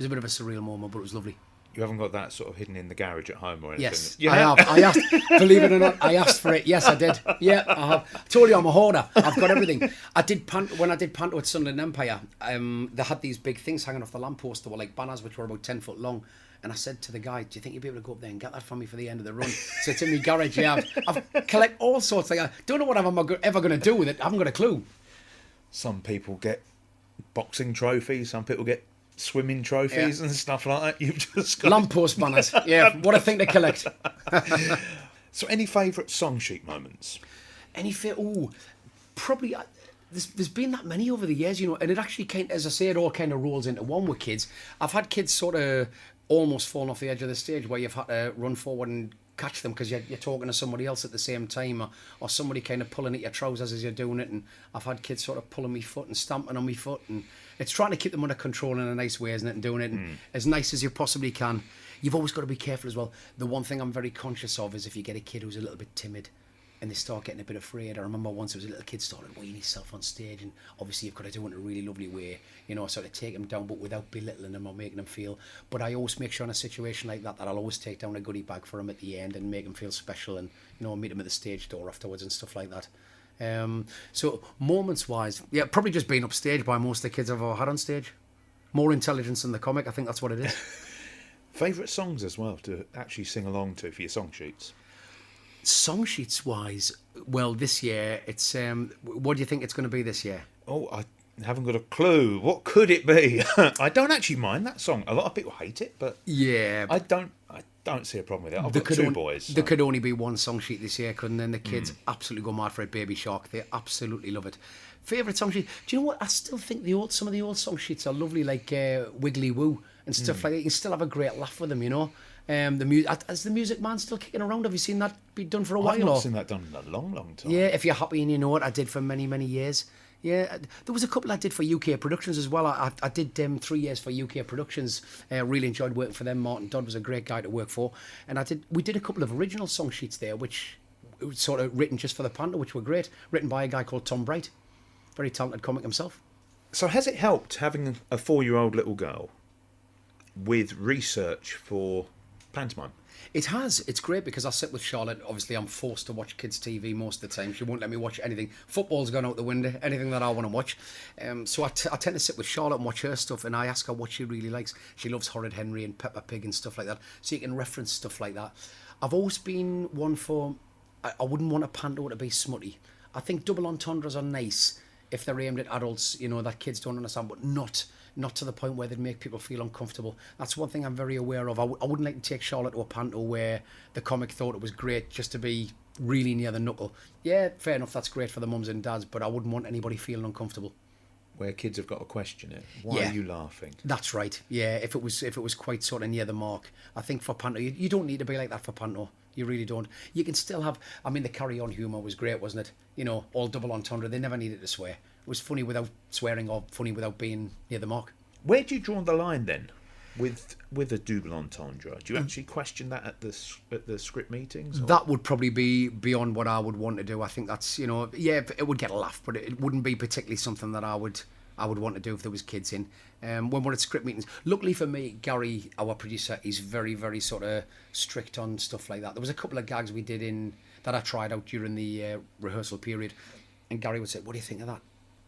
of a surreal moment, but it was lovely. You haven't got that sort of hidden in the garage at home or anything? Yes, You I have. I asked. Believe it or not, I asked for it. Yes, I did. Yeah, I have. I told you I'm a hoarder. I've got everything. When I did Panto at Sunderland Empire, they had these big things hanging off the lamppost. They were like banners, which were about 10 foot long. And I said to the guy, "Do you think you'd be able to go up there and get that for me for the end of the run?" So it's in my garage. Yeah, I've collect all sorts. Like, I don't know what I'm ever going to do with it. I haven't got a clue. Some people get boxing trophies. Some people get swimming trophies and stuff like that. You've just got Lamppost banners. Yeah, what a thing to collect. So, any favourite song sheet moments? Probably. There's been that many over the years, you know, and it actually as I say, it all kind of rolls into one with kids. I've had kids sort of almost falling off the edge of the stage where you've had to run forward and catch them because you're talking to somebody else at the same time, or somebody kind of pulling at your trousers as you're doing it. And I've had kids sort of pulling my foot and stamping on my foot, and it's trying to keep them under control in a nice way, isn't it? And doing it as nice as you possibly can. You've always got to be careful as well. The one thing I'm very conscious of is if you get a kid who's a little bit timid and they start getting a bit afraid. I remember once there was a little kid starting weighing himself on stage, and obviously you've got to do it in a really lovely way, you know, sort of take him down but without belittling him or making him feel. But I always make sure in a situation like that I'll always take down a goodie bag for him at the end and make him feel special, and, you know, meet him at the stage door afterwards and stuff like that. So moments wise, yeah, probably just being upstaged by most of the kids I've ever had on stage. More intelligence than the comic, I think that's what it is. Favourite songs as well to actually sing along to for your song sheets? Song sheets wise, well, this year it's what do you think it's going to be this year? Oh, I haven't got a clue. What could it be? I don't actually mind that song. A lot of people hate it, but yeah, I don't see a problem with it. I've got two boys. So. There could only be one song sheet this year, couldn't? Then the kids absolutely go mad for it. Baby Shark, they absolutely love it. Favourite song sheet? Do you know what? I still think some of the old song sheets are lovely, like Wiggly Woo and stuff like that. You can still have a great laugh with them, you know. Is the Music Man still kicking around? Have you seen that be done for a while? I've not seen that done in a long, long time. Yeah, if you're happy and you know it, I did for many, many years. Yeah, there was a couple I did for UK Productions as well. I did 3 years for UK Productions. Really enjoyed working for them. Martin Dodd was a great guy to work for, and we did a couple of original song sheets there, which was sort of written just for the Panto, which were great. Written by a guy called Tom Bright, very talented comic himself. So has it helped having a 4-year-old little girl with research for pantomime? It has. It's great because I sit with Charlotte. Obviously, I'm forced to watch kids' TV most of the time. She won't let me watch anything. Football's gone out the window, anything that I want to watch. So I tend to sit with Charlotte and watch her stuff, and I ask her what she really likes. She loves Horrid Henry and Peppa Pig and stuff like that. So you can reference stuff like that. I've always been one for... I wouldn't want a panto to be smutty. I think double entendres are nice if they're aimed at adults, you know, that kids don't understand, but not to the point where they'd make people feel uncomfortable. That's one thing I'm very aware of. I wouldn't like to take Charlotte to a panto where the comic thought it was great just to be really near the knuckle. Yeah, fair enough, that's great for the mums and dads, but I wouldn't want anybody feeling uncomfortable. Where kids have got to question it. Why are you laughing? That's right. Yeah, if it was quite sort of near the mark. I think for panto, you don't need to be like that for panto. You really don't. You can still have... I mean, the carry-on humour was great, wasn't it? You know, all double entendre. They never needed to swear. It was funny without swearing or funny without being near the mark. Where do you draw the line then with a double entendre? Do you actually question that at the script meetings? Or? That would probably be beyond what I would want to do. I think that's, you know, yeah, it would get a laugh, but it wouldn't be particularly something that I would want to do if there was kids in. When we're at script meetings, luckily for me, Gary, our producer, is very, very sort of strict on stuff like that. There was a couple of gags we did that I tried out during the rehearsal period, and Gary would say, "What do you think of that?"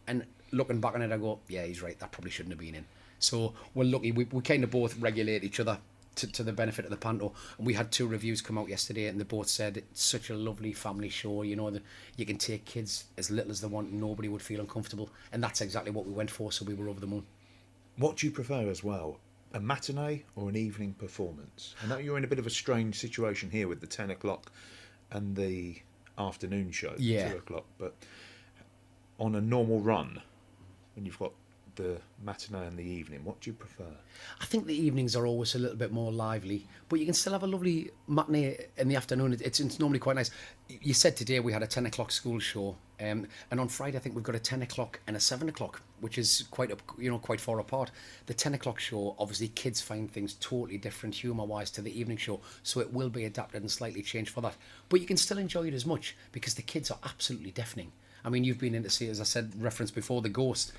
And looking back on it, I go, "Yeah, he's right. That probably shouldn't have been in." So we're lucky. We kind of both regulate each other to the benefit of the panto. And we had 2 reviews come out yesterday, and they both said it's such a lovely family show. You know, that you can take kids as little as they want, and nobody would feel uncomfortable. And that's exactly what we went for. So we were over the moon. What do you prefer as well? A matinee or an evening performance? I know you're in a bit of a strange situation here with the 10 o'clock and the afternoon show, 2 o'clock. But on a normal run, when you've got the matinee and the evening, what do you prefer? I think the evenings are always a little bit more lively, but you can still have a lovely matinee in the afternoon. It's normally quite nice. You said today we had a 10 o'clock school show, and on Friday I think we've got a 10 o'clock and a 7 o'clock, which is quite far apart. The 10 o'clock show, obviously kids find things totally different humour-wise to the evening show, so it will be adapted and slightly changed for that. But you can still enjoy it as much because the kids are absolutely deafening. I mean, you've been in to see, as I said, reference before, the ghost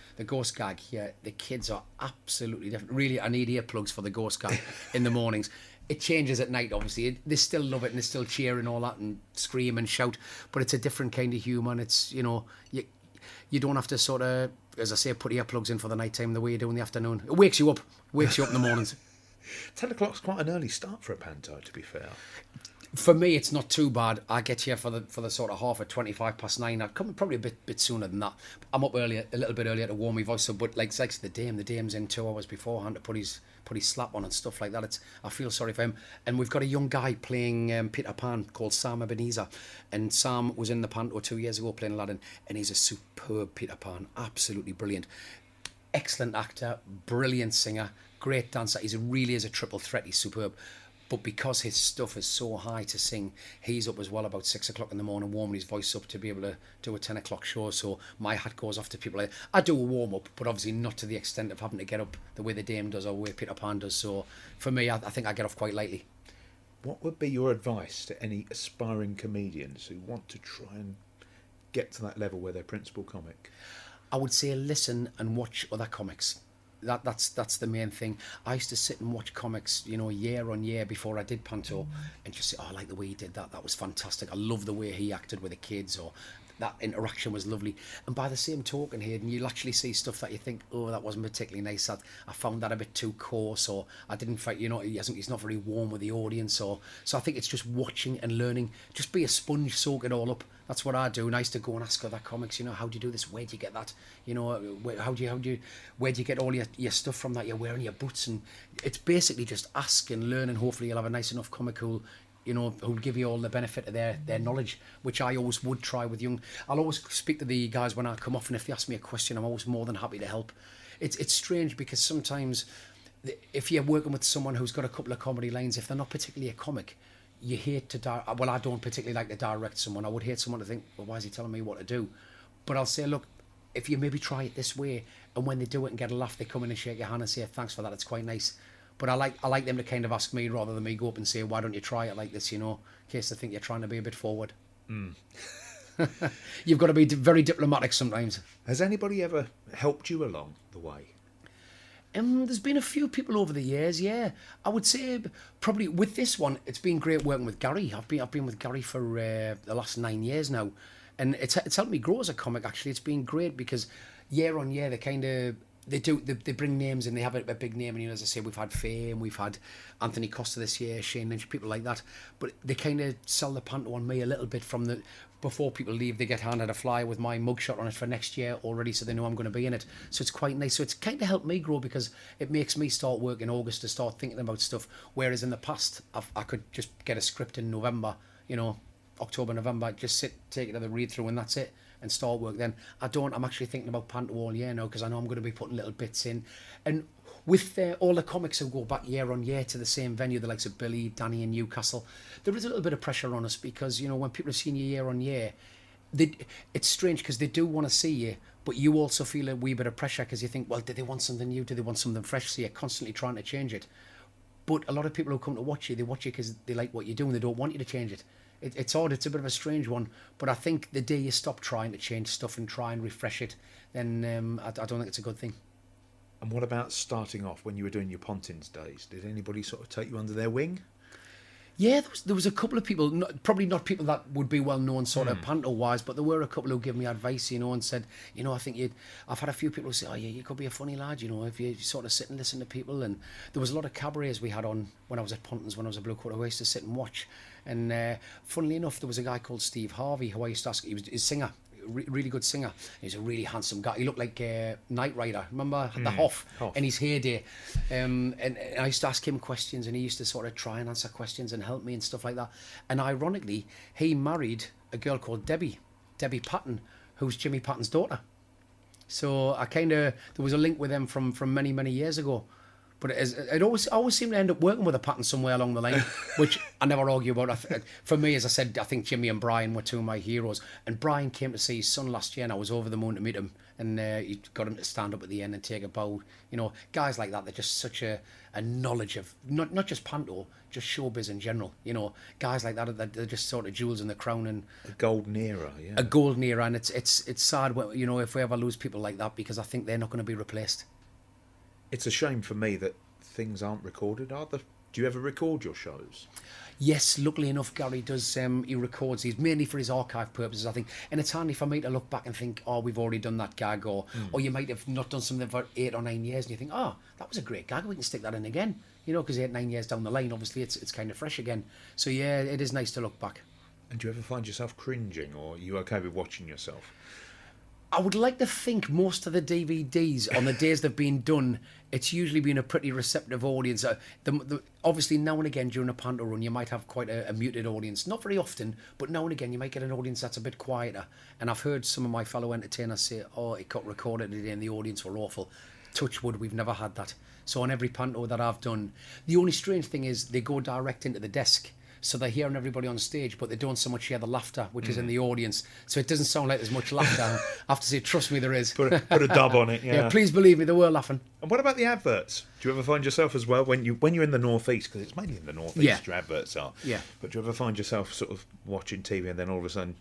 gag here. The kids are absolutely different. Really, I need earplugs for the ghost gag in the mornings. It changes at night, obviously. They still love it and they still cheer and all that and scream and shout, but it's a different kind of humour. And it's, you know, you don't have to sort of, as I say, put earplugs in for the night time the way you do in the afternoon. It wakes you up in the mornings. 10 o'clock's quite an early start for a panto, to be fair. For me, it's not too bad. I get here for the sort of half at 9:25. I'd come probably a bit sooner than that. I'm up earlier, a little bit earlier to warm my voice up. But like the dame's in 2 hours beforehand to put his slap on and stuff like that. I feel sorry for him. And we've got a young guy playing Peter Pan called Sam Ebenezer. And Sam was in the Panto 2 years ago playing Aladdin, and he's a superb Peter Pan, absolutely brilliant. Excellent actor, brilliant singer, great dancer. He really is a triple threat. He's superb. But because his stuff is so high to sing, he's up as well about 6 o'clock in the morning, warming his voice up to be able to do a 10 o'clock show. So my hat goes off to people. I do a warm up, but obviously not to the extent of having to get up the way the Dame does or the way Peter Pan does. So for me, I think I get off quite lightly. What would be your advice to any aspiring comedians who want to try and get to that level where they're principal comic? I would say listen and watch other comics. That's the main thing. I used to sit and watch comics, you know, year on year before I did Panto, and just say, oh, I like the way he did that. That was fantastic. I love the way he acted with the kids, or that interaction was lovely. And by the same token, Hayden, you'll actually see stuff that you think, oh, that wasn't particularly nice. That I found that a bit too coarse, or I didn't find, you know, he's not very warm with the audience. Or so I think it's just watching and learning. Just be a sponge, soak it all up. That's what I do. And I used to go and ask other comics, you know, how do you do this? Where do you get that? You know, where do you get all your stuff from that you're wearing, your boots? And it's basically just ask and learn, and hopefully you'll have a nice enough comic who'll give you all the benefit of their knowledge, which I always would try with young. I'll always speak to the guys when I come off, and if they ask me a question, I'm always more than happy to help. It's strange because sometimes if you're working with someone who's got a couple of comedy lines, if they're not particularly a comic, you hate to well, I don't particularly like to direct someone. I would hate someone to think, well, why is he telling me what to do? But I'll say, look, if you maybe try it this way, and when they do it and get a laugh, they come in and shake your hand and say, thanks for that, it's quite nice. But I like them to kind of ask me rather than me go up and say, why don't you try it like this, you know, in case they think you're trying to be a bit forward. You've got to be very diplomatic sometimes. Has anybody ever helped you along the way? There's been a few people over the years, yeah. I would say probably with this one, it's been great working with Gary. I've been with Gary for the last 9 years now, and it's helped me grow as a comic. Actually, it's been great because year on year they bring names and they have a big name. And, you know, as I say, we've had Fame, we've had Anthony Costa this year, Shane Lynch, people like that. But they kind of sell the Panto on me a little bit before people leave. They get handed a flyer with my mugshot on it for next year already, so they know I'm going to be in it. So it's quite nice. So it's kind of helped me grow because it makes me start work in August to start thinking about stuff. Whereas in the past, I could just get a script in November, you know, October, November, just take it to the read through and that's it, and start work then. I'm actually thinking about Panto all year now because I know I'm going to be putting little bits in. And with all the comics who go back year on year to the same venue, the likes of Billy, Danny and Newcastle, there is a little bit of pressure on us because, you know, when people have seen you year on year, it's strange because they do want to see you, but you also feel a wee bit of pressure because you think, well, do they want something new? Do they want something fresh? So you're constantly trying to change it. But a lot of people who come to watch you, they watch you because they like what you do and they don't want you to change it. It's odd, it's a bit of a strange one, but I think the day you stop trying to change stuff and try and refresh it, then I don't think it's a good thing. And what about starting off when you were doing your Pontins days? Did anybody sort of take you under their wing? Yeah, there was a couple of people, probably not people that would be well known sort of Panto-wise, but there were a couple who gave me advice, you know, and said, you know, I've had a few people who say, oh yeah, you could be a funny lad, you know, if you sort of sit and listen to people. And there was a lot of cabarets we had on when I was at Pontins, when I was a Blue Coat. I used to sit and watch. And funnily enough, there was a guy called Steve Harvey who I used to ask, he was a singer. Really good singer. He's a really handsome guy. He looked like Knight Rider. Remember the Hoff in his heyday? And I used to ask him questions, and he used to sort of try and answer questions and help me and stuff like that. And ironically, he married a girl called Debbie Patton, who's Jimmy Patton's daughter. So there was a link with them from many years ago. But it always seemed to end up working with a Patton somewhere along the line, which I never argue about it. For me, as I said, I think Jimmy and Brian were two of my heroes. And Brian came to see his son last year, and I was over the moon to meet him. And he got him to stand up at the end and take a bow. You know, guys like that, they're just such a knowledge of, not just Panto, just showbiz in general. You know, guys like that, they're just sort of jewels in the crown. And A golden era, yeah. a golden era. And it's sad, you know, if we ever lose people like that, because I think they're not going to be replaced. It's a shame for me that things aren't recorded, are there? Do you ever record your shows? Yes, luckily enough, Gary does. He records these mainly for his archive purposes, I think. And it's handy for me to look back and think, oh, we've already done that gag, or you might have not done something for 8 or 9 years, and you think, oh, that was a great gag. We can stick that in again. You know, because 8, 9 years down the line, obviously, it's kind of fresh again. So yeah, it is nice to look back. And do you ever find yourself cringing, or are you okay with watching yourself? I would like to think most of the DVDs on the days they've been done, it's usually been a pretty receptive audience. Obviously, now and again during a Panto run, you might have quite a muted audience. Not very often, but now and again you might get an audience that's a bit quieter. And I've heard some of my fellow entertainers say, oh, it got recorded today and the audience were awful. Touch wood, we've never had that. So on every Panto that I've done, the only strange thing is they go direct into the desk. So they're hearing everybody on stage, but they don't so much hear the laughter, which is in the audience. So it doesn't sound like there's much laughter. I have to say, trust me, there is. Put a dub on it, yeah. Yeah, please believe me, they were laughing. And what about the adverts? Do you ever find yourself as well, when you're in the Northeast, because it's mainly in the Northeast your adverts are, but do you ever find yourself sort of watching TV and then all of a sudden,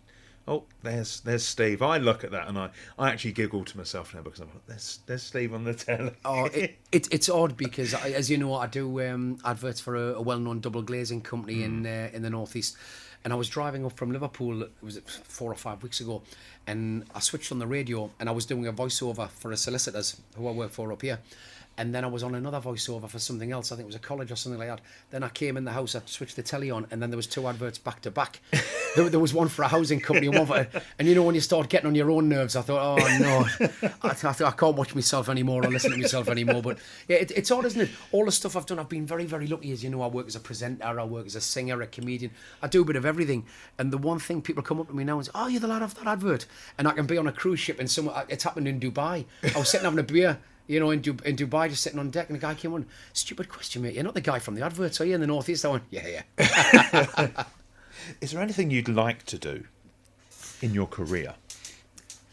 oh, there's Steve. I look at that and I actually giggle to myself now because I'm like, there's Steve on the telly. Oh, it's odd because, as you know, I do adverts for a well-known double glazing company in the Northeast. And I was driving up from Liverpool, was it 4 or 5 weeks ago, and I switched on the radio and I was doing a voiceover for a solicitors who I work for up here. And then I was on another voiceover for something else. I think it was a college or something like that. Then I came in the house, I switched the telly on, and then there was 2 adverts back to back. There was one for a housing company and one for... And you know, when you start getting on your own nerves, I thought, oh no, I can't watch myself anymore or listen to myself anymore. But yeah, it's odd, isn't it? All the stuff I've done, I've been very, very lucky. As you know, I work as a presenter, I work as a singer, a comedian. I do a bit of everything. And the one thing people come up to me now and say, oh, you're the lad of that advert. And I can be on a cruise ship and it's happened in Dubai. I was sitting having a beer, you know, in Dubai, just sitting on deck, and a guy came on, stupid question, mate, you're not the guy from the adverts, are you, in the Northeast? I went, yeah. Is there anything you'd like to do in your career?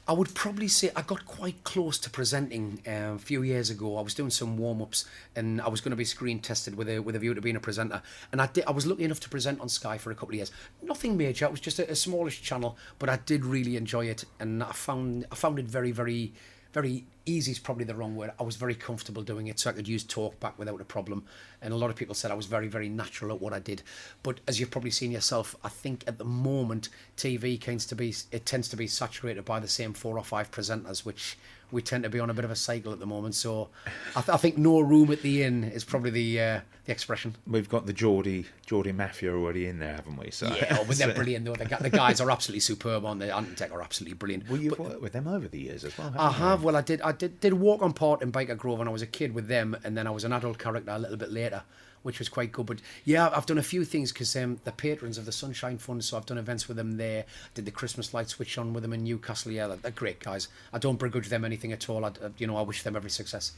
I would probably say I got quite close to presenting a few years ago. I was doing some warm-ups, and I was going to be screen tested with a view to being a presenter. And I was lucky enough to present on Sky for a couple of years. Nothing major, it was just a smallish channel, but I did really enjoy it, and I found it very, very... very easy is probably the wrong word. I was very comfortable doing it, so I could use talk back without a problem. And a lot of people said I was very, very natural at what I did. But as you've probably seen yourself, I think at the moment TV tends to be saturated by the same 4 or 5 presenters, which we tend to be on a bit of a cycle at the moment. So I think no room at the inn is probably the expression. We've got the Geordie Mafia already in there, haven't we? So yeah, but they're brilliant though. The guys are absolutely superb on the Antitech are absolutely brilliant. Well, you've worked with them over the years as well, haven't I you? have. Well, I did walk on part in Biker Grove when I was a kid with them, and then I was an adult character a little bit later, which was quite good. But yeah, I've done a few things because the patrons of the Sunshine Fund, so I've done events with them there. Did the Christmas light switch on with them in Newcastle. Yeah, they're great guys. I don't begrudge them anything at all. I wish them every success.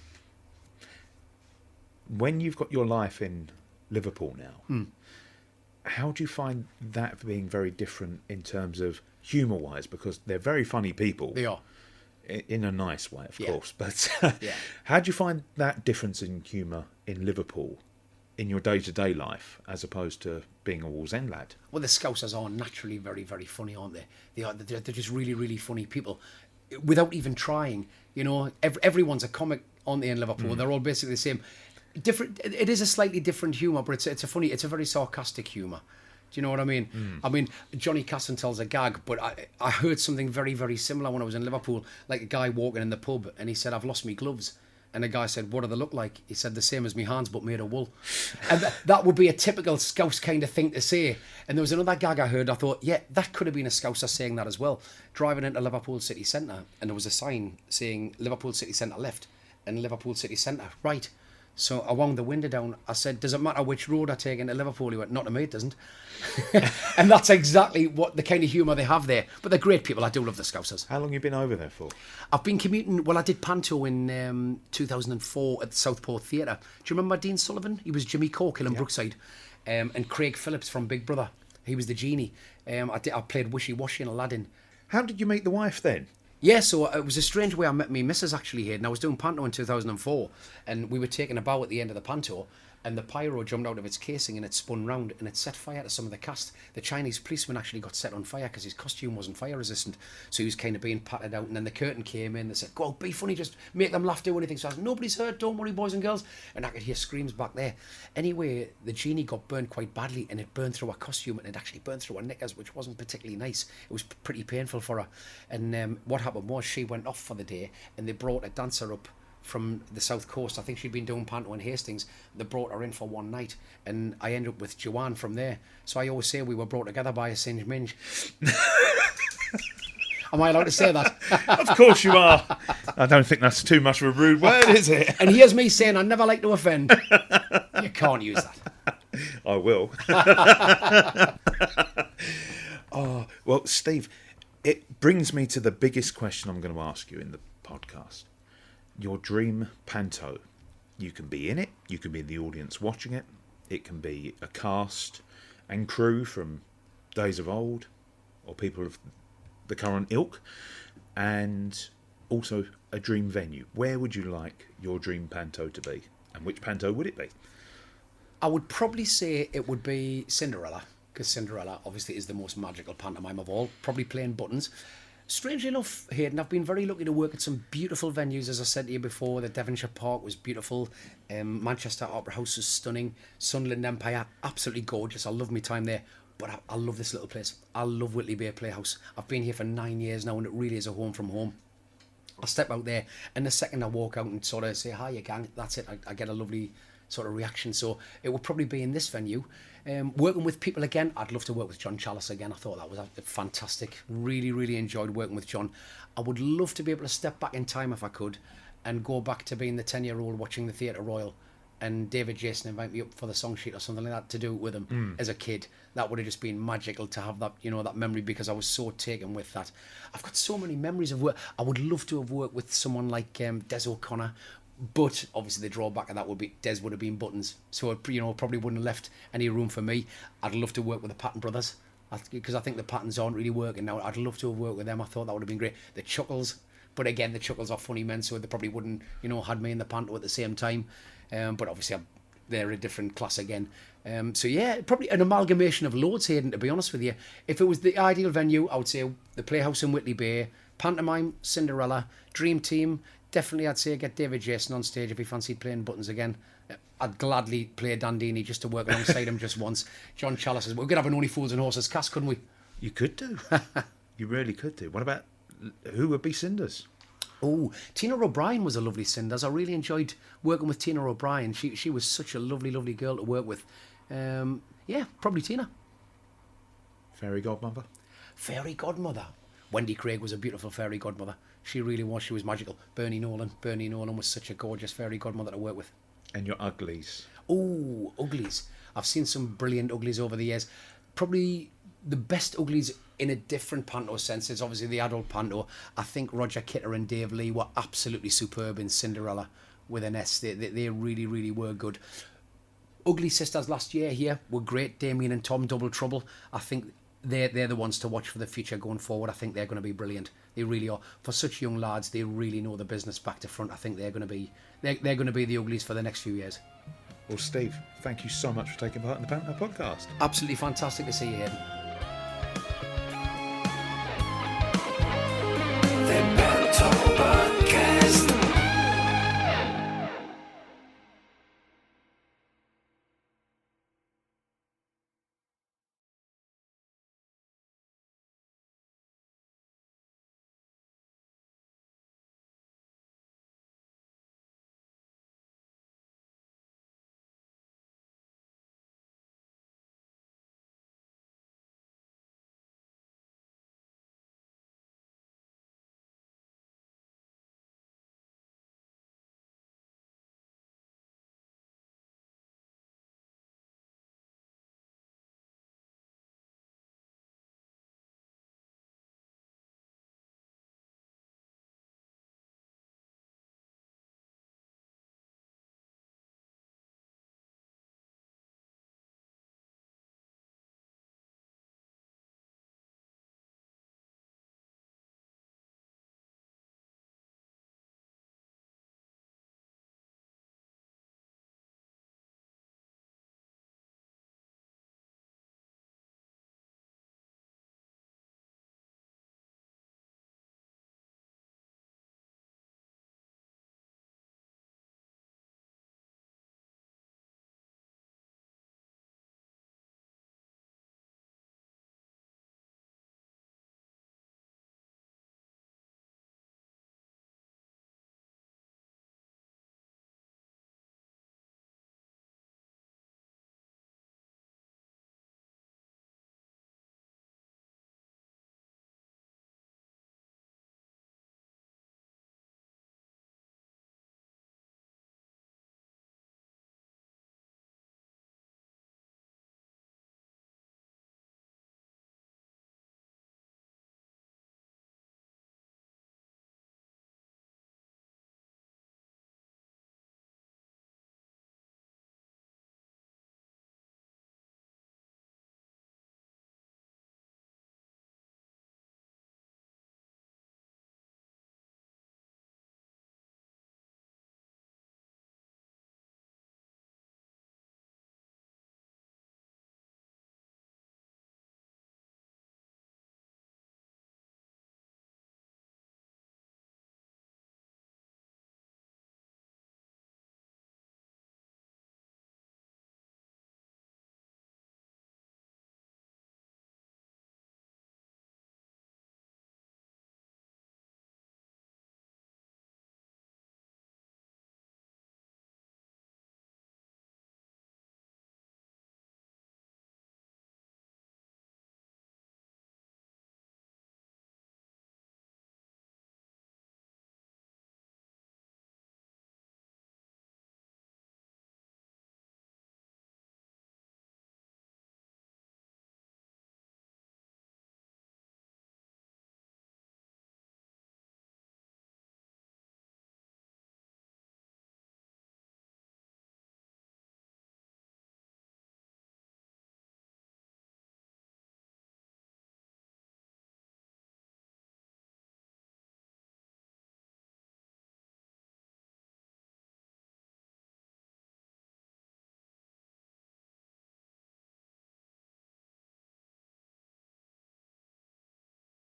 When you've got your life in Liverpool now, how do you find that being very different in terms of humour-wise? Because they're very funny people. They are. In a nice way, of course. But yeah. How do you find that difference in humour in Liverpool in your day-to-day life as opposed to being a Wallsend lad? Well, the Scousers are naturally very, very funny, aren't they? They're just really, really funny people without even trying. You know, everyone's a comic, aren't they, in Liverpool? They're all basically the same. Different. It is a slightly different humour, but it's a very sarcastic humour. Do you know what I mean? I mean, Johnny Casson tells a gag, but I heard something very, very similar when I was in Liverpool. Like a guy walking in the pub, and he said, "I've lost my gloves." And the guy said, "What do they look like?" He said, "The same as me hands, but made of wool." And that would be a typical Scouse kind of thing to say. And there was another gag I heard, I thought, yeah, that could have been a Scouser saying that as well. Driving into Liverpool City Centre, and there was a sign saying Liverpool City Centre left and Liverpool City Centre right. So I wound the window down. I said, "Does it matter which road I take into Liverpool?" He went, "Not to me, it doesn't." And that's exactly what the kind of humour they have there. But they're great people. I do love the Scousers. How long have you been over there for? I've been commuting. Well, I did Panto in 2004 at the Southport Theatre. Do you remember Dean Sullivan? He was Jimmy Corkill in Brookside. and Craig Phillips from Big Brother. He was the genie. I played Wishy Washy in Aladdin. How did you meet the wife then? Yeah, so it was a strange way I met me missus actually here. And I was doing Panto in 2004, and we were taking a bow at the end of the Panto, and the pyro jumped out of its casing and it spun round and it set fire to some of the cast. The Chinese policeman actually got set on fire because his costume wasn't fire resistant, so he was kind of being patted out. And then the curtain came in. They said, "Go out, be funny, just make them laugh, do anything." So I said, "Nobody's hurt, don't worry, boys and girls." And I could hear screams back there. Anyway, the genie got burned quite badly, and it burned through her costume, and it actually burned through her knickers, which wasn't particularly nice. It was pretty painful for her. And what happened was she went off for the day, and they brought a dancer up from the south coast. I think she'd been doing Panto in Hastings. They brought her in for one night, and I ended up with Joanne from there. So I always say we were brought together by a singe minge. Am I allowed to say that? Of course you are. I don't think that's too much of a rude word, is it? And here's me saying I never like to offend. You can't use that. I will. Oh, well, Steve, it brings me to the biggest question I'm going to ask you in the podcast. Your dream Panto. You can be in it, you can be in the audience watching it, it can be a cast and crew from days of old, or people of the current ilk, and also a dream venue. Where would you like your dream Panto to be, and which Panto would it be? I would probably say it would be Cinderella, because Cinderella obviously is the most magical pantomime of all, probably playing buttons. Strangely enough, Hayden, I've been very lucky to work at some beautiful venues, as I said to you before. The Devonshire Park was beautiful. Manchester Opera House was stunning. Sunderland Empire, absolutely gorgeous. I love my time there. But I love this little place. I love Whitley Bay Playhouse. I've been here for 9 years now, and it really is a home from home. I step out there, and the second I walk out and sort of say, "Hi, you gang," that's it. I get a lovely sort of reaction. So it would probably be in this venue. Working with people again, I'd love to work with John Challis again. I thought that was fantastic. Really, really enjoyed working with John. I would love to be able to step back in time if I could and go back to being the 10-year-old watching the Theatre Royal and David Jason invite me up for the song sheet or something like that to do it with him as a kid. That would have just been magical to have that, that memory, because I was so taken with that. I've got so many memories of work. I would love to have worked with someone like Des O'Connor. But obviously the drawback of that would be Des would have been buttons, so it probably wouldn't have left any room for me. I'd love to work with the Patton brothers, because I think the Pattons aren't really working now. I'd love to have worked with them. I thought that would have been great. The Chuckles, but again, the Chuckles are funny men, so they probably wouldn't had me in the Panto at the same time. But obviously they're a different class again. So yeah, probably an amalgamation of loads, Hayden, to be honest with you. If it was the ideal venue, I would say the Playhouse in Whitley Bay, Pantomime, Cinderella, Dream Team. Definitely, I'd say get David Jason on stage if he fancied playing buttons again. I'd gladly play Dandini just to work alongside him just once. John Challis, we could have an Only Fools and Horses cast, couldn't we? You could do. You really could do. What about, who would be Cinders? Oh, Tina O'Brien was a lovely Cinders. I really enjoyed working with Tina O'Brien. She was such a lovely, lovely girl to work with. Yeah, probably Tina. Fairy godmother? Fairy godmother. Wendy Craig was a beautiful fairy godmother. She really was. She was magical. Bernie Nolan was such a gorgeous fairy godmother to work with. And your uglies? Oh, uglies. I've seen some brilliant uglies over the years. Probably the best uglies in a different Panto sense is obviously the adult Panto. I think Roger Kitter and Dave Lee were absolutely superb in Cinderella with an S. They really, really were good. Ugly Sisters last year here were great. Damien and Tom, Double Trouble. I think they're the ones to watch for the future going forward. I think they're going to be brilliant. They really are. For such young lads, they really know the business back to front. I think they're going to be the uglies for the next few years. Well, Steve, thank you so much for taking part in the Panto podcast. Absolutely fantastic to see you, Hayden.